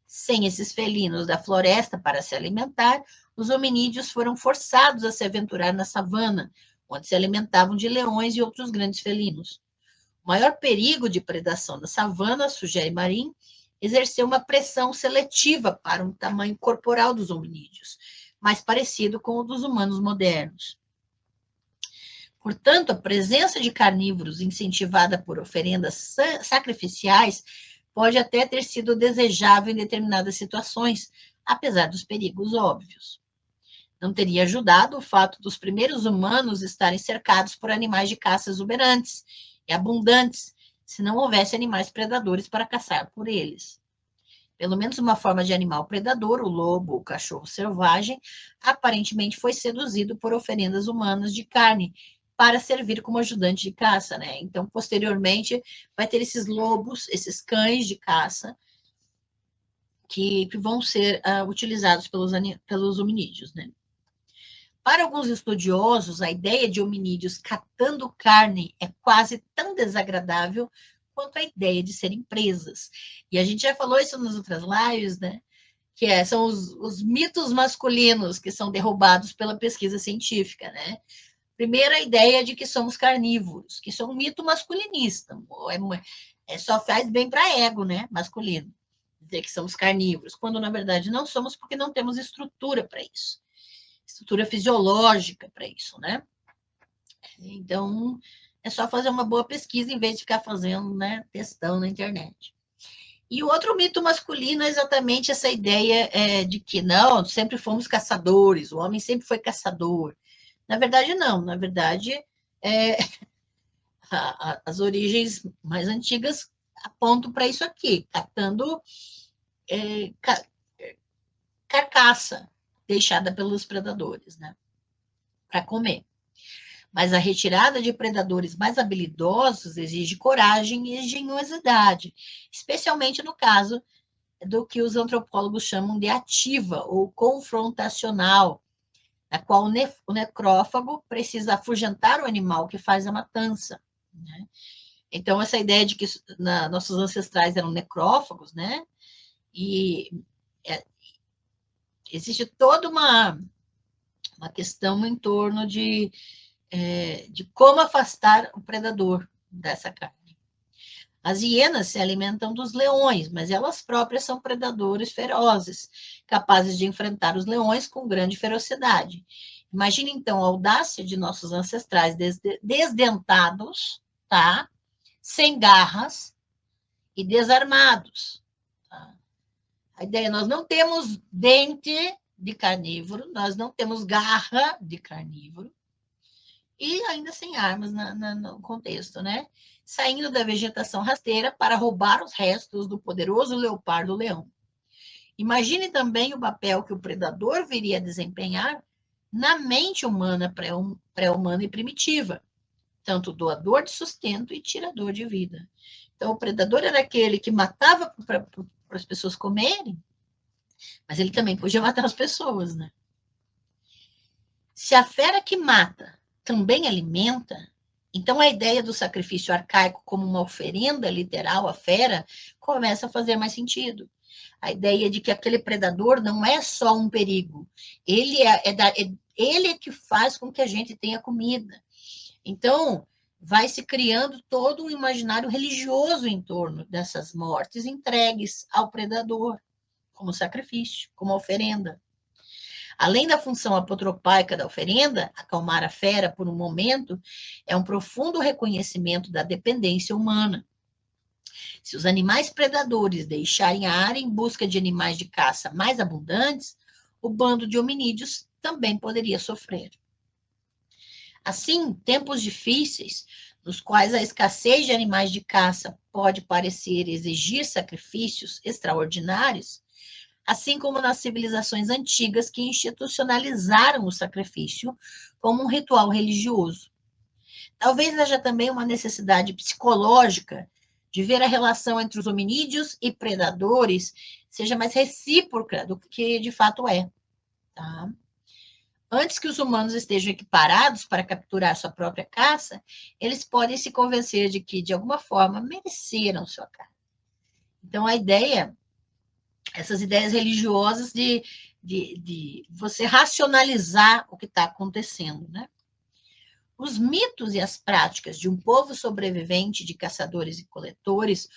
Sem esses felinos da floresta para se alimentar, os hominídeos foram forçados a se aventurar na savana, onde se alimentavam de leões e outros grandes felinos. O maior perigo de predação da savana, sugere Marin, exerceu uma pressão seletiva para um tamanho corporal dos hominídeos, mais parecido com o dos humanos modernos. Portanto, a presença de carnívoros incentivada por oferendas sacrificiais pode até ter sido desejável em determinadas situações, apesar dos perigos óbvios. Não teria ajudado o fato dos primeiros humanos estarem cercados por animais de caça exuberantes e abundantes, se não houvesse animais predadores para caçar por eles. Pelo menos uma forma de animal predador, o lobo, o cachorro selvagem, aparentemente foi seduzido por oferendas humanas de carne para servir como ajudante de caça, né? Então, posteriormente, vai ter esses lobos, esses cães de caça, que vão ser utilizados pelos hominídeos, né? Para alguns estudiosos, a ideia de hominídeos catando carne é quase tão desagradável quanto a ideia de serem presas. E a gente já falou isso nas outras lives, né? Que são os mitos masculinos que são derrubados pela pesquisa científica, né? Primeiro, a ideia de que somos carnívoros, que isso é um mito masculinista. Só faz bem para ego, né? Masculino. Dizer que somos carnívoros, quando na verdade não somos, porque não temos estrutura para isso. Estrutura fisiológica para isso, né? Então, é só fazer uma boa pesquisa em vez de ficar fazendo, né, testão na internet. E o outro mito masculino é exatamente essa ideia de que não, sempre fomos caçadores, o homem sempre foi caçador. Na verdade, não. Na verdade, as origens mais antigas apontam para isso aqui, catando carcaça deixada pelos predadores, né? Para comer. Mas a retirada de predadores mais habilidosos exige coragem e engenhosidade, especialmente no caso do que os antropólogos chamam de ativa ou confrontacional, na qual o necrófago precisa afugentar o animal que faz a matança, né? Então, essa ideia de que nossos ancestrais eram necrófagos, né? E existe toda uma questão em torno de como afastar o predador dessa carne. As hienas se alimentam dos leões, mas elas próprias são predadores ferozes, capazes de enfrentar os leões com grande ferocidade. Imagine, então, a audácia de nossos ancestrais desdentados, tá? Sem garras e desarmados. Tá? A ideia, nós não temos dente de carnívoro, nós não temos garra de carnívoro, e ainda sem armas no contexto, né? Saindo da vegetação rasteira para roubar os restos do poderoso leopardo-leão. Imagine também o papel que o predador viria a desempenhar na mente humana pré-humana e primitiva, tanto doador de sustento e tirador de vida. Então, o predador era aquele que matava para as pessoas comerem, mas ele também podia matar as pessoas, né? Se a fera que mata também alimenta, então a ideia do sacrifício arcaico como uma oferenda literal à fera começa a fazer mais sentido. A ideia de que aquele predador não é só um perigo, ele ele é que faz com que a gente tenha comida. Então, vai se criando todo um imaginário religioso em torno dessas mortes entregues ao predador, como sacrifício, como oferenda. Além da função apotropaica da oferenda, acalmar a fera por um momento, é um profundo reconhecimento da dependência humana. Se os animais predadores deixarem a área em busca de animais de caça mais abundantes, o bando de hominídeos também poderia sofrer. Assim, tempos difíceis, nos quais a escassez de animais de caça pode parecer exigir sacrifícios extraordinários, assim como nas civilizações antigas que institucionalizaram o sacrifício como um ritual religioso. Talvez haja também uma necessidade psicológica de ver a relação entre os hominídeos e predadores seja mais recíproca do que de fato é. Tá? Antes que os humanos estejam equiparados para capturar sua própria caça, eles podem se convencer de que, de alguma forma, mereceram sua carne. Então, a ideia, essas ideias religiosas de você racionalizar o que está acontecendo, né? Os mitos e as práticas de um povo sobrevivente de caçadores e coletores,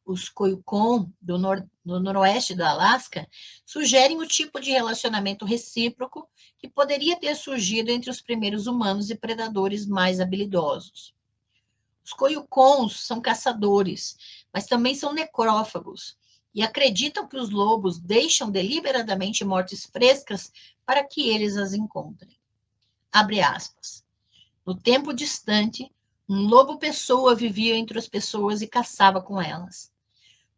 os Koyukon, do noroeste do Alasca, sugerem o tipo de relacionamento recíproco que poderia ter surgido entre os primeiros humanos e predadores mais habilidosos. Os Koyukons são caçadores, mas também são necrófagos, e acreditam que os lobos deixam deliberadamente mortes frescas para que eles as encontrem. Abre aspas. No tempo distante, um lobo-pessoa vivia entre as pessoas e caçava com elas.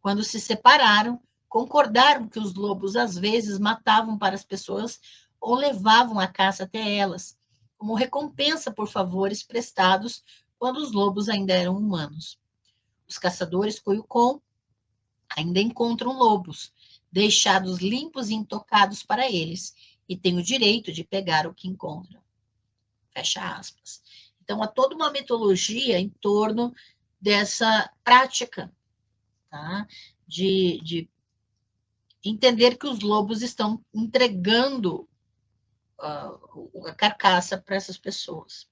Quando se separaram, concordaram que os lobos às vezes matavam para as pessoas ou levavam a caça até elas, como recompensa por favores prestados quando os lobos ainda eram humanos. Os caçadores Koyukon ainda encontram lobos, deixados limpos e intocados para eles, e têm o direito de pegar o que encontram. Fecha aspas. Então, há toda uma mitologia em torno dessa prática, tá? De entender que os lobos estão entregando a carcaça para essas pessoas.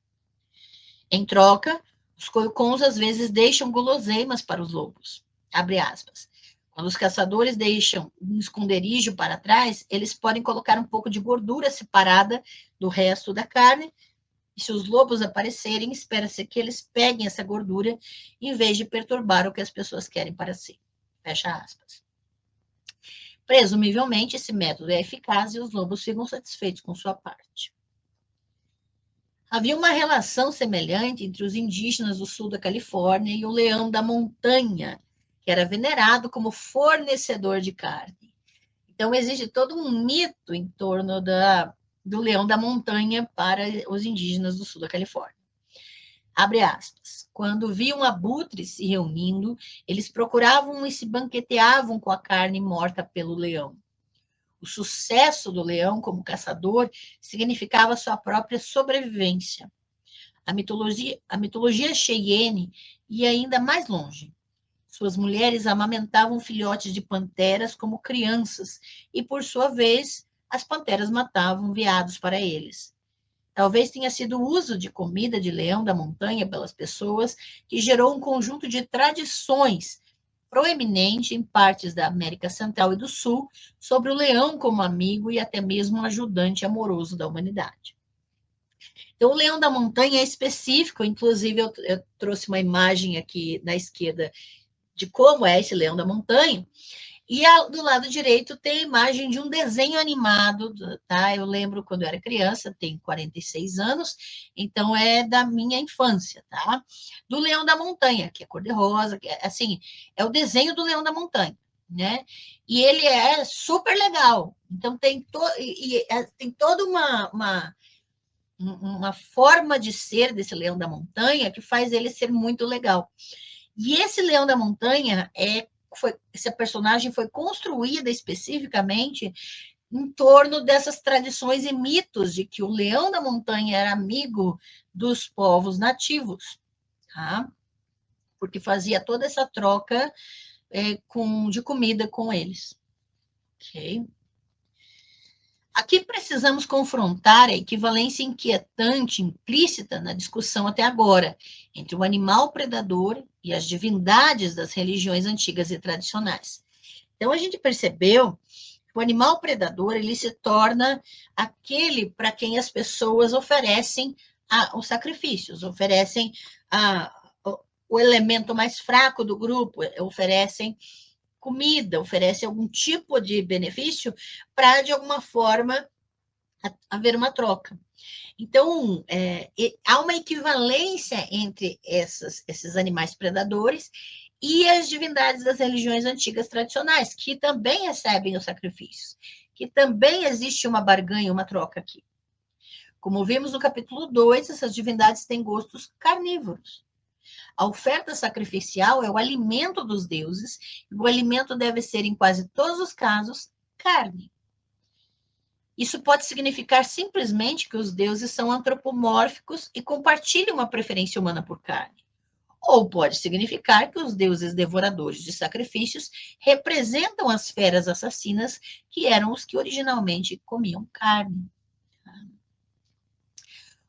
Em troca, os Koyukons às vezes deixam guloseimas para os lobos. Abre aspas. Quando os caçadores deixam um esconderijo para trás, eles podem colocar um pouco de gordura separada do resto da carne, e se os lobos aparecerem, espera-se que eles peguem essa gordura em vez de perturbar o que as pessoas querem para si. Fecha aspas. Presumivelmente, esse método é eficaz e os lobos ficam satisfeitos com sua parte. Havia uma relação semelhante entre os indígenas do sul da Califórnia e o leão da montanha, que era venerado como fornecedor de carne. Então, existe todo um mito em torno do leão da montanha para os indígenas do sul da Califórnia. Abre aspas. Quando viam abutres se reunindo, eles procuravam e se banqueteavam com a carne morta pelo leão. O sucesso do leão como caçador significava sua própria sobrevivência. A mitologia Cheyenne ia ainda mais longe. Suas mulheres amamentavam filhotes de panteras como crianças e, por sua vez, as panteras matavam veados para eles. Talvez tenha sido o uso de comida de leão da montanha pelas pessoas que gerou um conjunto de tradições proeminente em partes da América Central e do Sul sobre o leão como amigo e até mesmo ajudante amoroso da humanidade. Então, o leão da montanha é específico, inclusive eu trouxe uma imagem aqui na esquerda de como é esse leão da montanha, e do lado direito tem a imagem de um desenho animado, tá? Eu lembro quando eu era criança, tenho 46 anos, então é da minha infância, tá? Do Leão da Montanha, que é cor-de-rosa, que é, assim, é o desenho do Leão da Montanha, né? E ele é super legal. Então tem toda uma forma de ser desse Leão da Montanha que faz ele ser muito legal. E esse Leão da Montanha essa personagem foi construída especificamente em torno dessas tradições e mitos de que o leão da montanha era amigo dos povos nativos, tá? Porque fazia toda essa troca de comida com eles. Ok? Aqui precisamos confrontar a equivalência inquietante implícita na discussão até agora entre o animal predador e as divindades das religiões antigas e tradicionais. Então, a gente percebeu que o animal predador ele se torna aquele para quem as pessoas oferecem os sacrifícios, oferecem o elemento mais fraco do grupo, oferecem comida, oferece algum tipo de benefício para, de alguma forma, haver uma troca. Então, há uma equivalência entre esses animais predadores e as divindades das religiões antigas tradicionais, que também recebem os sacrifícios, que também existe uma barganha, uma troca aqui. Como vimos no capítulo 2, essas divindades têm gostos carnívoros. A oferta sacrificial é o alimento dos deuses, e o alimento deve ser, em quase todos os casos, carne. Isso pode significar simplesmente que os deuses são antropomórficos e compartilham uma preferência humana por carne. Ou pode significar que os deuses devoradores de sacrifícios representam as feras assassinas que eram os que originalmente comiam carne.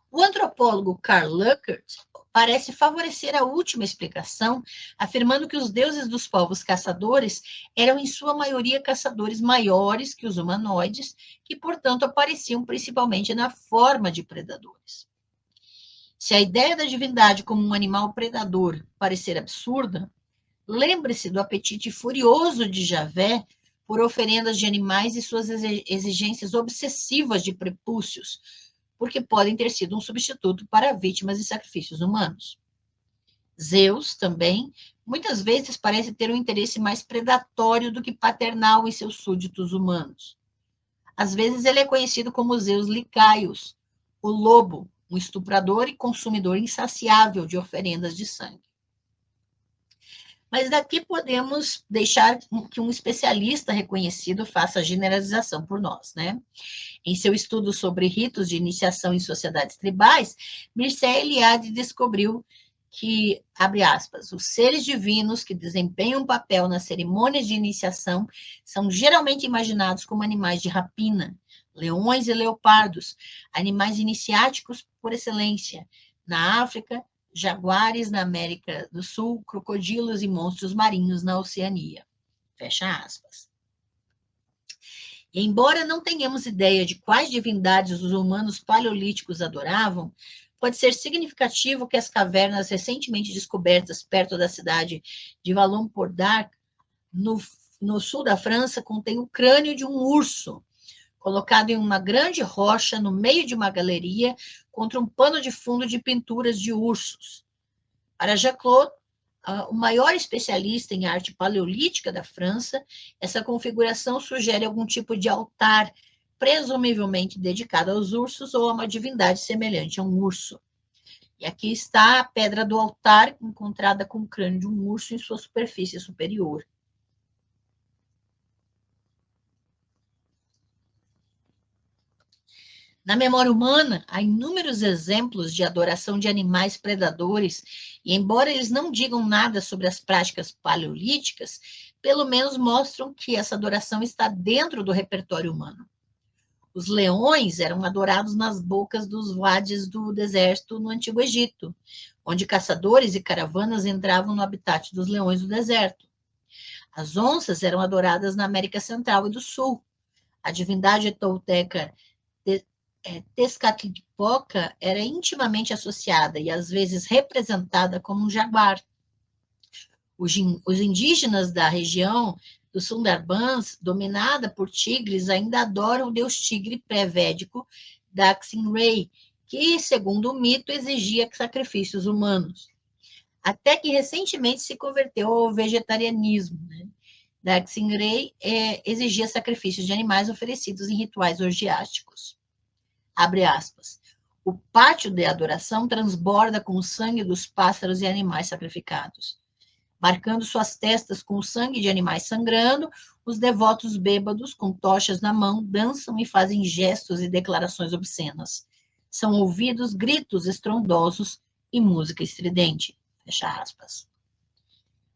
O antropólogo Karl Luckert parece favorecer a última explicação, afirmando que os deuses dos povos caçadores eram, em sua maioria, caçadores maiores que os humanoides, que, portanto, apareciam principalmente na forma de predadores. Se a ideia da divindade como um animal predador parecer absurda, lembre-se do apetite furioso de Javé por oferendas de animais e suas exigências obsessivas de prepúcios, porque podem ter sido um substituto para vítimas de sacrifícios humanos. Zeus, também, muitas vezes parece ter um interesse mais predatório do que paternal em seus súditos humanos. Às vezes ele é conhecido como Zeus Licaios, o lobo, um estuprador e consumidor insaciável de oferendas de sangue. Mas daqui podemos deixar que um especialista reconhecido faça a generalização por nós, né? Em seu estudo sobre ritos de iniciação em sociedades tribais, Mircea Eliade descobriu que, abre aspas, os seres divinos que desempenham um papel nas cerimônias de iniciação são geralmente imaginados como animais de rapina, leões e leopardos, animais iniciáticos por excelência. Na África, jaguares na América do Sul, crocodilos e monstros marinhos na Oceania. Fecha aspas. Embora não tenhamos ideia de quais divindades os humanos paleolíticos adoravam, pode ser significativo que as cavernas recentemente descobertas perto da cidade de Vallon-Port-d'Arc, no sul da França, contêm o crânio de um urso, colocado em uma grande rocha no meio de uma galeria, contra um pano de fundo de pinturas de ursos. Para Jacquot, o maior especialista em arte paleolítica da França, essa configuração sugere algum tipo de altar, presumivelmente dedicado aos ursos ou a uma divindade semelhante a um urso. E aqui está a pedra do altar, encontrada com o crânio de um urso em sua superfície superior. Na memória humana, há inúmeros exemplos de adoração de animais predadores, e embora eles não digam nada sobre as práticas paleolíticas, pelo menos mostram que essa adoração está dentro do repertório humano. Os leões eram adorados nas bocas dos vades do deserto no Antigo Egito, onde caçadores e caravanas entravam no habitat dos leões do deserto. As onças eram adoradas na América Central e do Sul. A divindade tolteca Tezcatlipoca era intimamente associada e às vezes representada como um jaguar. Os indígenas da região dos Sundarbans, dominada por tigres, ainda adoram o deus tigre pré-védico Daxin-Ray, que, segundo o mito, exigia sacrifícios humanos. Até que recentemente se converteu ao vegetarianismo. Né? Daxin-Ray exigia sacrifícios de animais oferecidos em rituais orgiásticos. Abre aspas. O pátio de adoração transborda com o sangue dos pássaros e animais sacrificados. Marcando suas testas com o sangue de animais sangrando, os devotos bêbados, com tochas na mão, dançam e fazem gestos e declarações obscenas. São ouvidos gritos estrondosos e música estridente. Fecha aspas.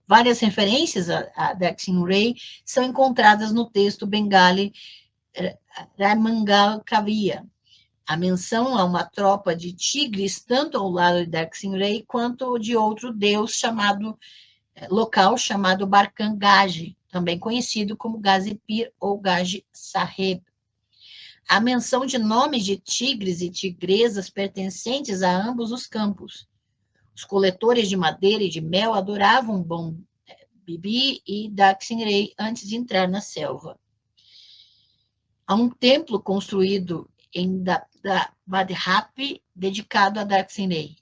Várias referências a Daxin-Ray são encontradas no texto bengali Ramangal Kavya. A menção a uma tropa de tigres, tanto ao lado de Daxin-Ray, quanto de outro deus local chamado Barkan Gaji, também conhecido como Gazipir ou Gaji Saheb. A menção de nomes de tigres e tigresas pertencentes a ambos os campos. Os coletores de madeira e de mel adoravam Bom Bibi e Daxin-Ray antes de entrar na selva. Há um templo construído em Madhyapi, dedicado a Daxin-Ray.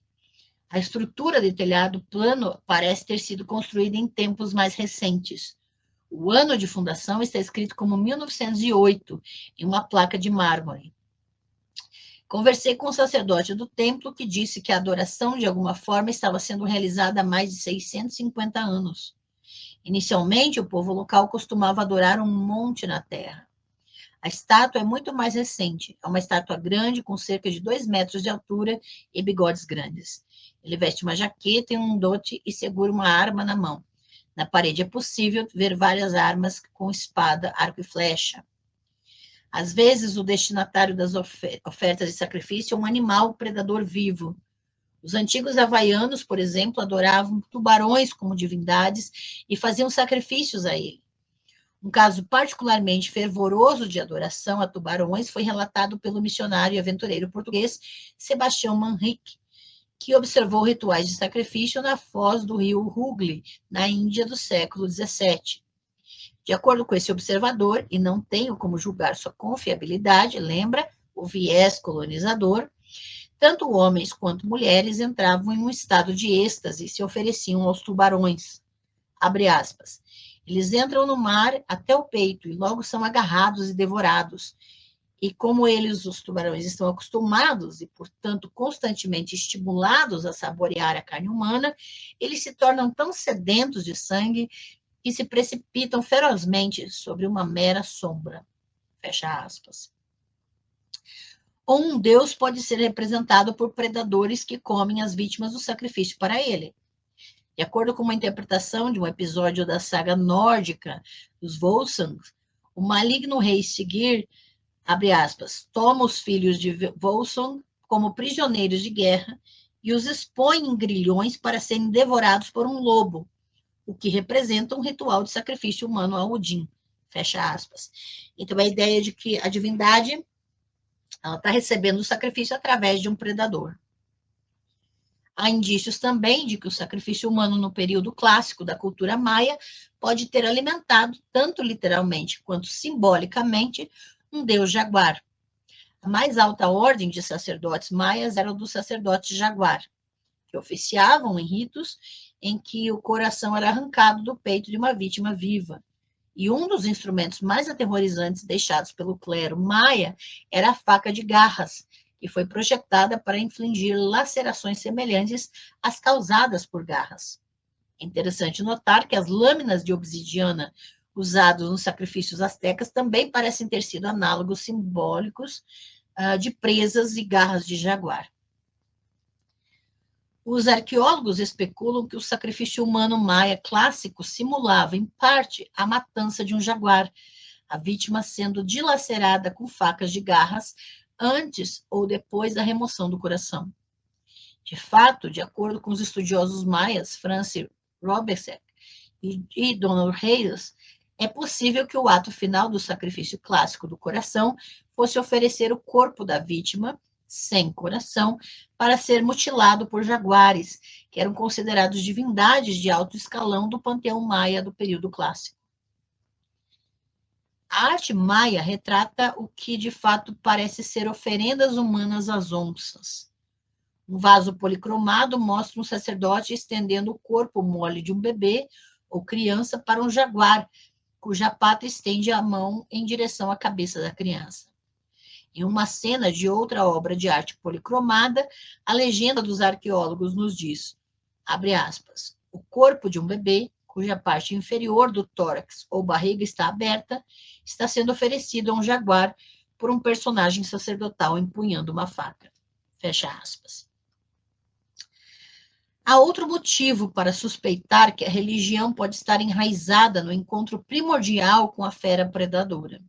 A estrutura de telhado plano parece ter sido construída em tempos mais recentes. O ano de fundação está escrito como 1908, em uma placa de mármore. Conversei com o sacerdote do templo, que disse que a adoração, de alguma forma, estava sendo realizada há mais de 650 anos. Inicialmente, o povo local costumava adorar um monte na terra. A estátua é muito mais recente. É uma estátua grande, com cerca de 2 metros de altura e bigodes grandes. Ele veste uma jaqueta e um dote e segura uma arma na mão. Na parede é possível ver várias armas com espada, arco e flecha. Às vezes, o destinatário das ofertas de sacrifício é um animal predador vivo. Os antigos havaianos, por exemplo, adoravam tubarões como divindades e faziam sacrifícios a ele. Um caso particularmente fervoroso de adoração a tubarões foi relatado pelo missionário e aventureiro português Sebastião Manrique, que observou rituais de sacrifício na foz do rio Hooghly, na Índia do século XVII. De acordo com esse observador, e não tenho como julgar sua confiabilidade, lembra o viés colonizador, tanto homens quanto mulheres entravam em um estado de êxtase e se ofereciam aos tubarões. Abre aspas. Eles entram no mar até o peito e logo são agarrados e devorados. E como eles, os tubarões, estão acostumados e, portanto, constantemente estimulados a saborear a carne humana, eles se tornam tão sedentos de sangue que se precipitam ferozmente sobre uma mera sombra. Fecha aspas. Ou um deus pode ser representado por predadores que comem as vítimas do sacrifício para ele. De acordo com uma interpretação de um episódio da saga nórdica dos Volsungs, o maligno rei Sigurd, abre aspas, toma os filhos de Volsung como prisioneiros de guerra e os expõe em grilhões para serem devorados por um lobo, o que representa um ritual de sacrifício humano a Odin. Fecha aspas. Então, a ideia de que a divindade está recebendo o sacrifício através de um predador. Há indícios também de que o sacrifício humano no período clássico da cultura maia pode ter alimentado, tanto literalmente quanto simbolicamente, um deus jaguar. A mais alta ordem de sacerdotes maias era o dos sacerdotes jaguar, que oficiavam em ritos em que o coração era arrancado do peito de uma vítima viva. E um dos instrumentos mais aterrorizantes deixados pelo clero maia era a faca de garras, que foi projetada para infligir lacerações semelhantes às causadas por garras. É interessante notar que as lâminas de obsidiana usadas nos sacrifícios astecas também parecem ter sido análogos simbólicos de presas e garras de jaguar. Os arqueólogos especulam que o sacrifício humano maia clássico simulava, em parte, a matança de um jaguar, a vítima sendo dilacerada com facas de garras antes ou depois da remoção do coração. De fato, de acordo com os estudiosos maias, Francis Robertson e Donald Hayes, é possível que o ato final do sacrifício clássico do coração fosse oferecer o corpo da vítima, sem coração, para ser mutilado por jaguares, que eram considerados divindades de alto escalão do panteão maia do período clássico. A arte maia retrata o que de fato parece ser oferendas humanas às onças. Um vaso policromado mostra um sacerdote estendendo o corpo mole de um bebê ou criança para um jaguar, cuja pata estende a mão em direção à cabeça da criança. Em uma cena de outra obra de arte policromada, a legenda dos arqueólogos nos diz, abre aspas, o corpo de um bebê, cuja parte inferior do tórax ou barriga está aberta, está sendo oferecido a um jaguar por um personagem sacerdotal empunhando uma faca. Fecha aspas. Há outro motivo para suspeitar que a religião pode estar enraizada no encontro primordial com a fera predadora.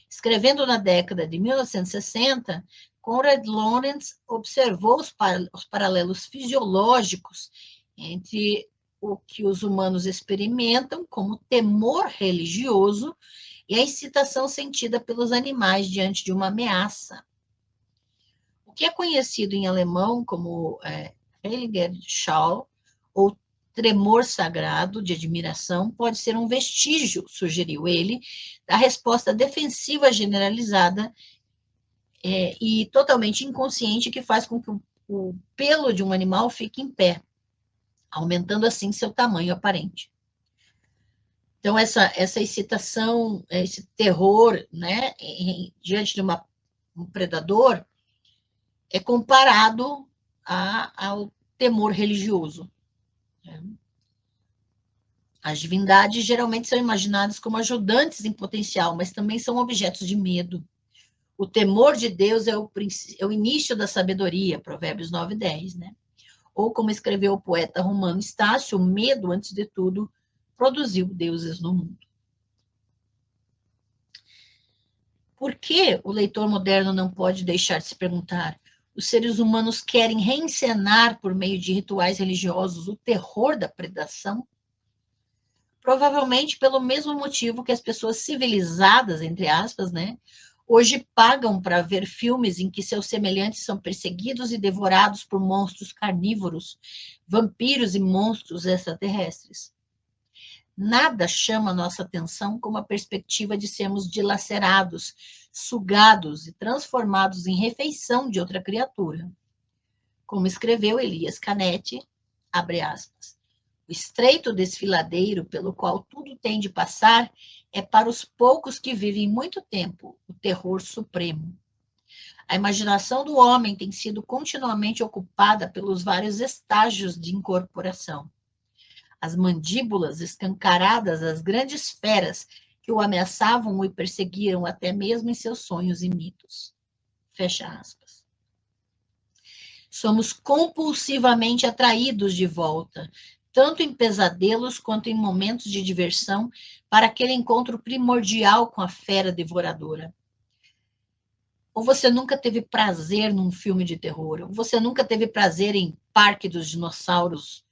Escrevendo na década de 1960, Konrad Lorenz observou os paralelos fisiológicos entre o que os humanos experimentam como temor religioso e a excitação sentida pelos animais diante de uma ameaça. O que é conhecido em alemão como Heiliger Schau, ou tremor sagrado de admiração, pode ser um vestígio, sugeriu ele, da resposta defensiva generalizada e totalmente inconsciente que faz com que o pelo de um animal fique em pé, aumentando assim seu tamanho aparente. Então, essa excitação, esse terror, né, diante de um predador, é comparado ao temor religioso. As divindades geralmente são imaginadas como ajudantes em potencial, mas também são objetos de medo. O temor de Deus é o início da sabedoria, Provérbios 9:10, né? Ou como escreveu o poeta romano Estácio, o medo, antes de tudo, produziu deuses no mundo. Por que o leitor moderno não pode deixar de se perguntar? Os seres humanos querem reencenar, por meio de rituais religiosos, o terror da predação? Provavelmente pelo mesmo motivo que as pessoas civilizadas, entre aspas, né, hoje pagam para ver filmes em que seus semelhantes são perseguidos e devorados por monstros carnívoros, vampiros e monstros extraterrestres. Nada chama nossa atenção como a perspectiva de sermos dilacerados, sugados e transformados em refeição de outra criatura. Como escreveu Elias Canetti, abre aspas, o estreito desfiladeiro pelo qual tudo tem de passar é para os poucos que vivem muito tempo o terror supremo. A imaginação do homem tem sido continuamente ocupada pelos vários estágios de incorporação. As mandíbulas escancaradas às grandes feras que o ameaçavam e perseguiram até mesmo em seus sonhos e mitos. Fecha aspas. Somos compulsivamente atraídos de volta, tanto em pesadelos quanto em momentos de diversão, para aquele encontro primordial com a fera devoradora. Ou você nunca teve prazer num filme de terror, ou você nunca teve prazer em Parque dos Dinossauros,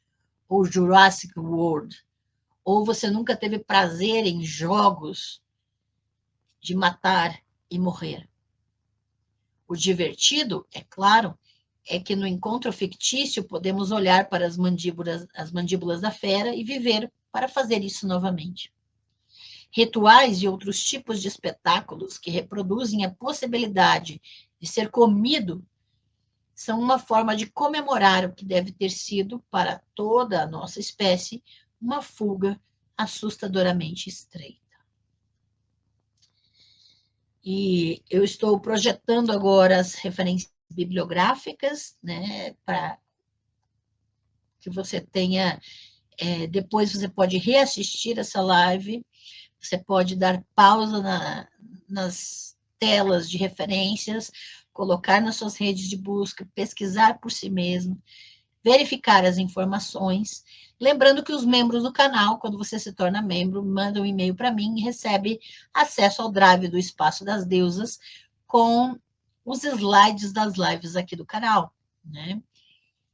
ou Jurassic World, ou você nunca teve prazer em jogos de matar e morrer. O divertido, é claro, é que no encontro fictício podemos olhar para as mandíbulas da fera e viver para fazer isso novamente. Rituais e outros tipos de espetáculos que reproduzem a possibilidade de ser comido são uma forma de comemorar o que deve ter sido, para toda a nossa espécie, uma fuga assustadoramente estreita. E eu estou projetando agora as referências bibliográficas, né, para que você tenha, depois você pode reassistir essa live, você pode dar pausa nas telas de referências, colocar nas suas redes de busca, pesquisar por si mesmo, verificar as informações. Lembrando que os membros do canal, quando você se torna membro, manda um e-mail para mim e recebe acesso ao drive do Espaço das Deusas com os slides das lives aqui do canal, né?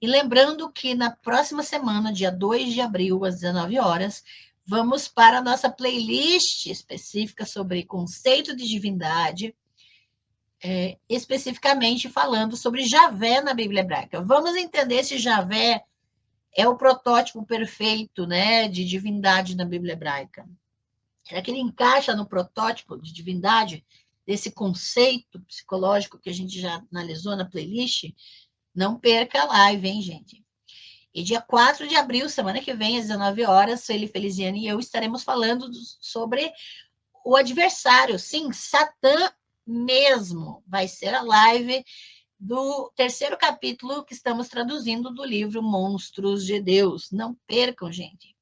E lembrando que na próxima semana, dia 2 de abril, às 19 horas, vamos para a nossa playlist específica sobre conceito de divindade, especificamente falando sobre Javé na Bíblia Hebraica. Vamos entender se Javé é o protótipo perfeito, né, de divindade na Bíblia Hebraica. Será que ele encaixa no protótipo de divindade desse conceito psicológico que a gente já analisou na playlist? Não perca a live, hein, gente? E dia 4 de abril, semana que vem, às 19 horas, Sueli Feliziane e eu estaremos falando sobre o adversário. Sim, Satã mesmo. Vai ser a live do terceiro capítulo que estamos traduzindo do livro Monstros de Deus. Não percam, gente.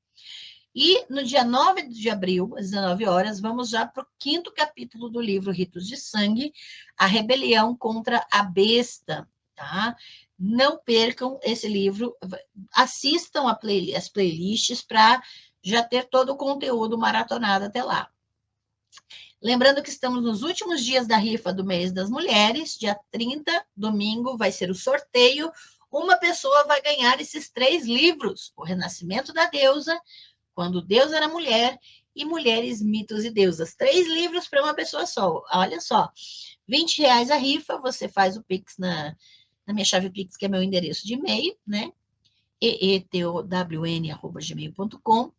E no dia 9 de abril, às 19 horas, vamos já para o quinto capítulo do livro Ritos de Sangue, a rebelião contra a besta, tá? Não percam esse livro, assistam as playlists para já ter todo o conteúdo maratonado até lá. Lembrando que estamos nos últimos dias da rifa do mês das mulheres, dia 30, domingo, vai ser o sorteio. Uma pessoa vai ganhar esses 3 livros: O Renascimento da Deusa, Quando Deus era Mulher e Mulheres, Mitos e Deusas. 3 livros para uma pessoa só. Olha só, R$20 a rifa, você faz o Pix na minha chave Pix, que é meu endereço de e-mail, né? eetown@gmail.com.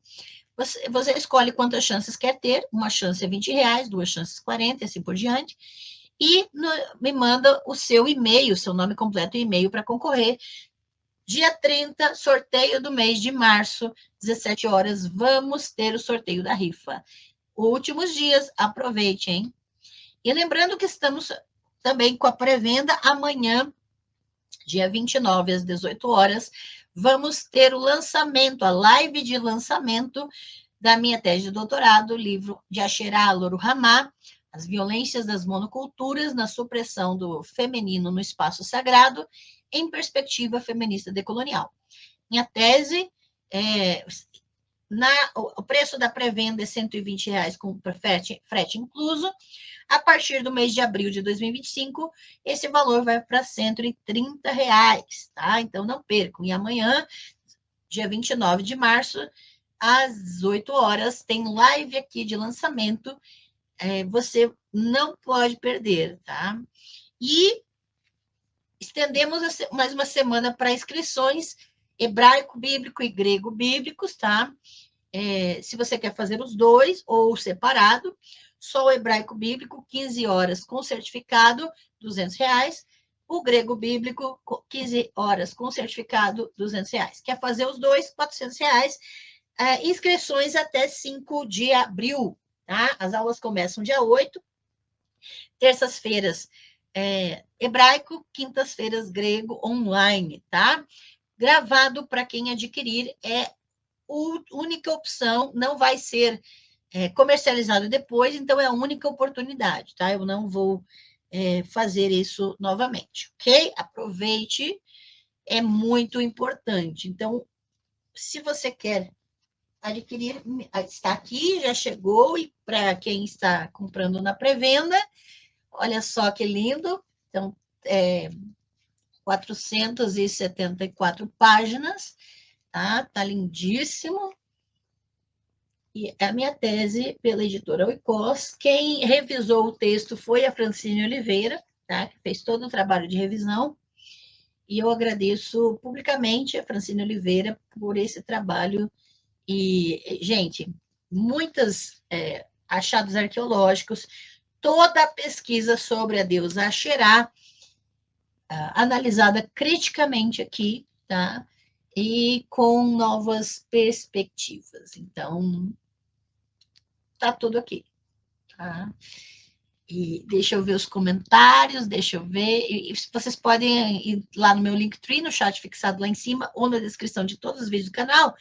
Você escolhe quantas chances quer ter. Uma chance é R$20, 2 chances 40, assim por diante. E me manda o seu e-mail, seu nome completo e e-mail para concorrer. Dia 30, sorteio do mês de março, 17 horas, vamos ter o sorteio da rifa. Últimos dias, aproveite, hein? E lembrando que estamos também com a pré-venda amanhã, dia 29, às 18 horas, vamos ter o lançamento, a live de lançamento da minha tese de doutorado, o livro de Asherah Loruhamá, As Violências das Monoculturas na Supressão do Feminino no Espaço Sagrado, em Perspectiva Feminista Decolonial. Minha tese, o preço da pré-venda é R$120 com frete incluso. A partir do mês de abril de 2025, esse valor vai para R$130, tá? Então, não percam. E amanhã, dia 29 de março, às 8 horas, tem live aqui de lançamento. Você não pode perder, tá? E estendemos mais uma semana para inscrições hebraico bíblico e grego bíblicos, tá? Se você quer fazer os dois ou separado, só o hebraico bíblico, 15 horas com certificado, R$200. O grego bíblico, 15 horas com certificado, R$200. Quer fazer os dois, R$400. Inscrições até 5 de abril, tá? As aulas começam dia 8, terças-feiras hebraico, quintas-feiras grego online, tá? Gravado para quem adquirir é a única opção, não vai ser comercializado depois, então é a única oportunidade, tá? Eu não vou fazer isso novamente, ok? Aproveite, é muito importante. Então, se você quer adquirir, está aqui, já chegou, e para quem está comprando na pré-venda, olha só que lindo. Então, 474 páginas, tá? Tá lindíssimo. E a minha tese pela editora Oikos. Quem revisou o texto foi a Francine Oliveira, tá? Que fez todo o trabalho de revisão. E eu agradeço publicamente a Francine Oliveira por esse trabalho. E, gente, muitos achados arqueológicos, toda a pesquisa sobre a deusa Asherah analisada criticamente aqui, tá? E com novas perspectivas. Então, tá tudo aqui, tá? E deixa eu ver os comentários, deixa eu ver. E vocês podem ir lá no meu Linktree, no chat fixado lá em cima, ou na descrição de todos os vídeos do canal.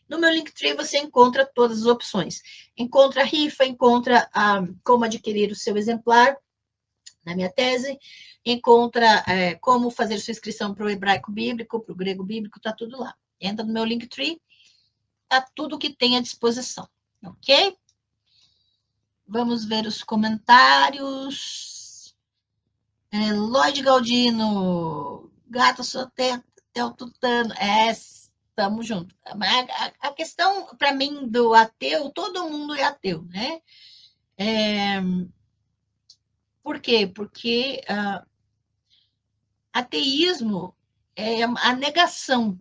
No meu Linktree você encontra todas as opções. Encontra a rifa, encontra como adquirir o seu exemplar na minha tese, encontra como fazer sua inscrição para o hebraico bíblico, para o grego bíblico, tá tudo lá. Entra no meu Linktree, tá tudo que tem à disposição, ok? Vamos ver os comentários. Lloyd Galdino, gato sotetel tutano. Estamos juntos. A questão, para mim, do ateu, todo mundo é ateu, né? Por quê? Porque ateísmo é a negação,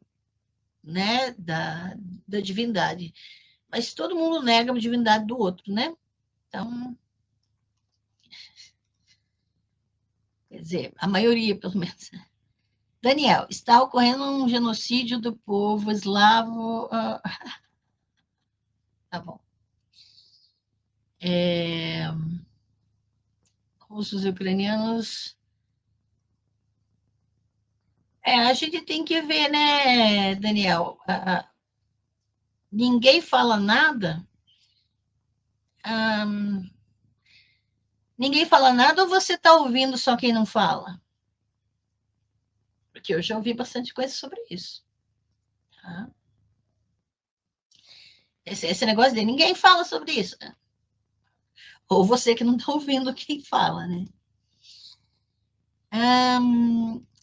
né, da divindade. Mas todo mundo nega a divindade do outro, né? Então, quer dizer, a maioria, pelo menos. Daniel, está ocorrendo um genocídio do povo eslavo. Tá bom. Russos e ucranianos. A gente tem que ver, né, Daniel? Ninguém fala nada. Ninguém fala nada ou você está ouvindo só quem não fala? Porque eu já ouvi bastante coisa sobre isso. Tá? Esse negócio de ninguém fala sobre isso. Ou você que não está ouvindo quem fala, né?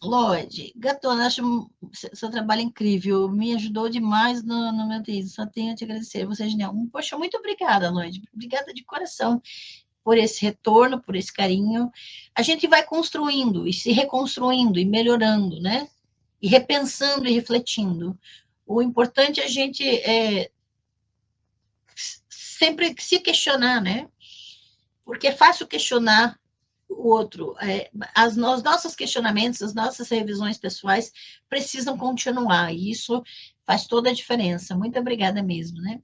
Lloyd, Gatona, acho seu trabalho incrível. Me ajudou demais no meu texto. Só tenho a te agradecer. Você é genial. Poxa, muito obrigada, Lloyd. Obrigada de coração por esse retorno, por esse carinho. A gente vai construindo e se reconstruindo e melhorando, né? E repensando e refletindo. O importante é a gente sempre se questionar, né? Porque é fácil questionar o outro. Os nossos questionamentos, as nossas revisões pessoais precisam continuar, e isso faz toda a diferença. Muito obrigada mesmo, né?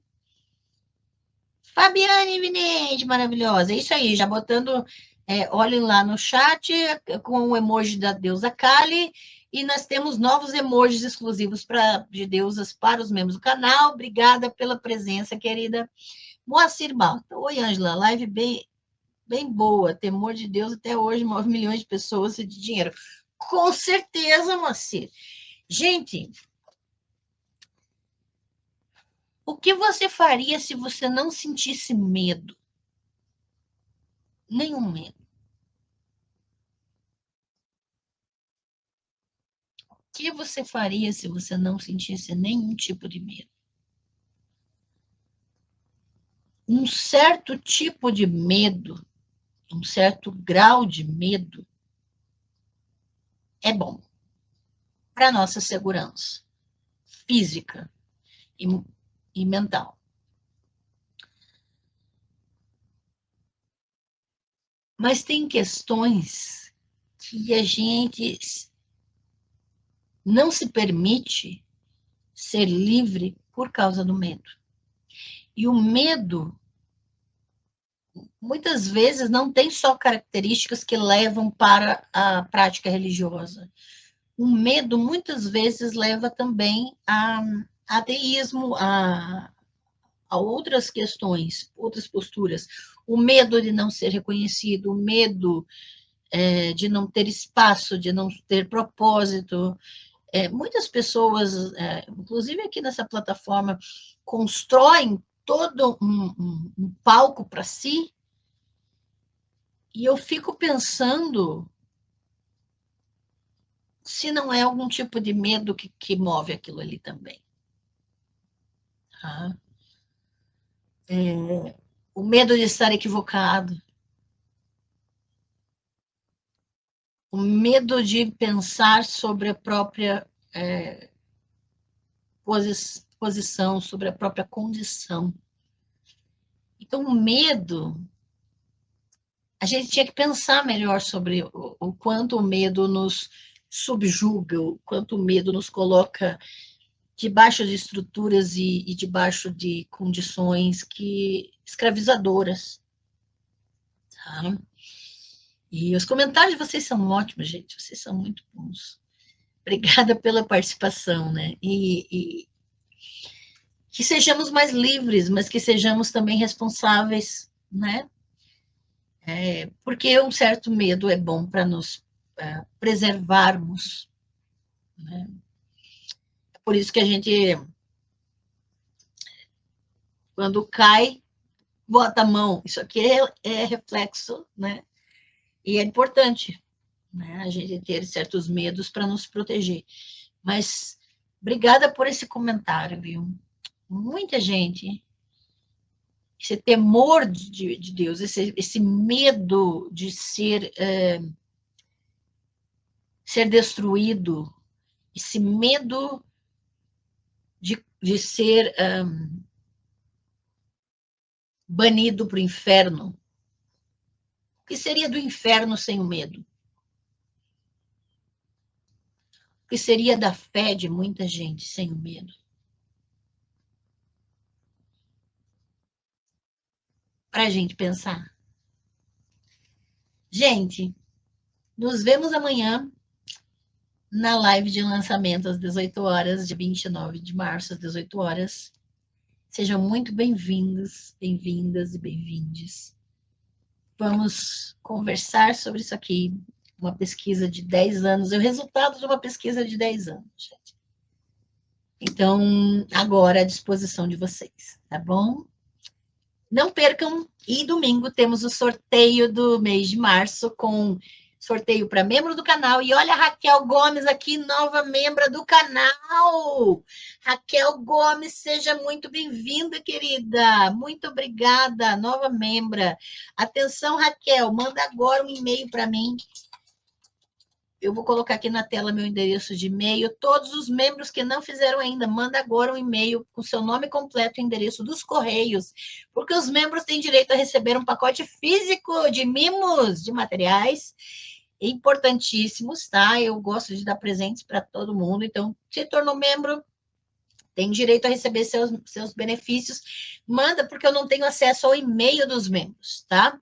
Fabiane Vinente, maravilhosa. É isso aí, já botando, olhem lá no chat, com o emoji da deusa Kali, e nós temos novos emojis exclusivos de deusas para os membros do canal. Obrigada pela presença, querida. Moacir Malta. Oi, Ângela, live bem boa. Temor de Deus até hoje move milhões de pessoas e de dinheiro. Com certeza, Moacir. Gente, o que você faria se você não sentisse medo? Nenhum medo. O que você faria se você não sentisse nenhum tipo de medo? Um certo tipo de medo, um certo grau de medo, é bom para a nossa segurança física e mental. Mas tem questões que a gente não se permite ser livre por causa do medo. E o medo, muitas vezes, não tem só características que levam para a prática religiosa. O medo, muitas vezes, leva também a ateísmo, a outras questões, outras posturas. O medo de não ser reconhecido, o medo de não ter espaço, de não ter propósito. Muitas pessoas, inclusive aqui nessa plataforma, constroem todo um palco para si, e eu fico pensando se não é algum tipo de medo que move aquilo ali também. Tá? O medo de estar equivocado, o medo de pensar sobre a própria posição, sobre a própria condição. Então, o medo, a gente tinha que pensar melhor sobre o quanto o medo nos subjuga, o quanto o medo nos coloca debaixo de estruturas e debaixo de condições escravizadoras. Tá? E os comentários de vocês são ótimos, gente. Vocês são muito bons. Obrigada pela participação, né? E que sejamos mais livres, mas que sejamos também responsáveis, né? Porque um certo medo é bom para nos preservarmos, né? É por isso que a gente, quando cai, bota a mão. Isso aqui é reflexo, né? E é importante, né? A gente ter certos medos para nos proteger. Mas obrigada por esse comentário, viu? Muita gente, esse temor de Deus, esse medo de ser destruído, esse medo de ser banido para o inferno. O que seria do inferno sem o medo? O que seria da fé de muita gente sem o medo? Para a gente pensar. Gente, nos vemos amanhã na live de lançamento às 18 horas, de 29 de março às 18 horas. Sejam muito bem-vindos, bem-vindas e bem-vindes. Vamos conversar sobre isso aqui, uma pesquisa de 10 anos, é o resultado de uma pesquisa de 10 anos, gente. Então, agora à disposição de vocês, tá bom? Não percam, e domingo temos o sorteio do mês de março, com sorteio para membro do canal. E olha a Raquel Gomes aqui, nova membra do canal. Raquel Gomes, seja muito bem-vinda, querida. Muito obrigada, nova membra. Atenção, Raquel, manda agora um e-mail para mim. Eu vou colocar aqui na tela meu endereço de e-mail. Todos os membros que não fizeram ainda, manda agora um e-mail com seu nome completo e endereço dos Correios, porque os membros têm direito a receber um pacote físico de mimos, de materiais importantíssimos, tá? Eu gosto de dar presentes para todo mundo, então, se tornou membro, tem direito a receber seus benefícios. Manda, porque eu não tenho acesso ao e-mail dos membros, tá?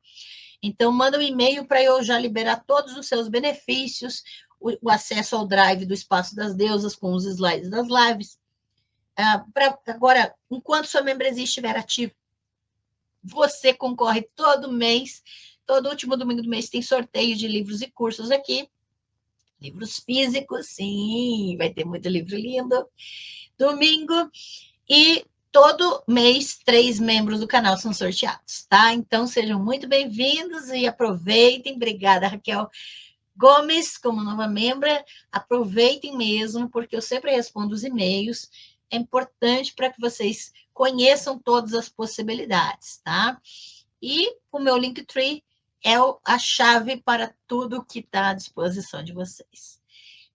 Então, manda um e-mail para eu já liberar todos os seus benefícios, o acesso ao drive do Espaço das Deusas com os slides das lives. Agora, enquanto sua membresia estiver ativa, você concorre todo mês, todo último domingo do mês tem sorteio de livros e cursos aqui. Livros físicos, sim, vai ter muito livro lindo. Domingo. E todo mês, 3 membros do canal são sorteados, tá? Então, sejam muito bem-vindos e aproveitem. Obrigada, Raquel Gomes, como nova membra. Aproveitem mesmo, porque eu sempre respondo os e-mails. É importante para que vocês conheçam todas as possibilidades, tá? E o meu Linktree é a chave para tudo que está à disposição de vocês.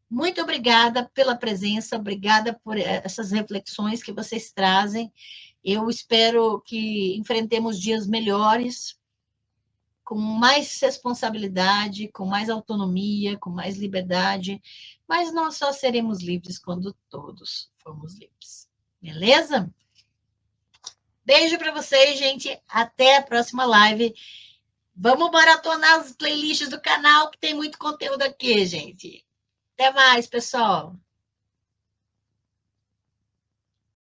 Muito obrigada pela presença, obrigada por essas reflexões que vocês trazem. Eu espero que enfrentemos dias melhores, com mais responsabilidade, com mais autonomia, com mais liberdade, mas nós só seremos livres quando todos formos livres. Beleza? Beijo para vocês, gente. Até a próxima live. Vamos maratonar as playlists do canal, que tem muito conteúdo aqui, gente. Até mais, pessoal.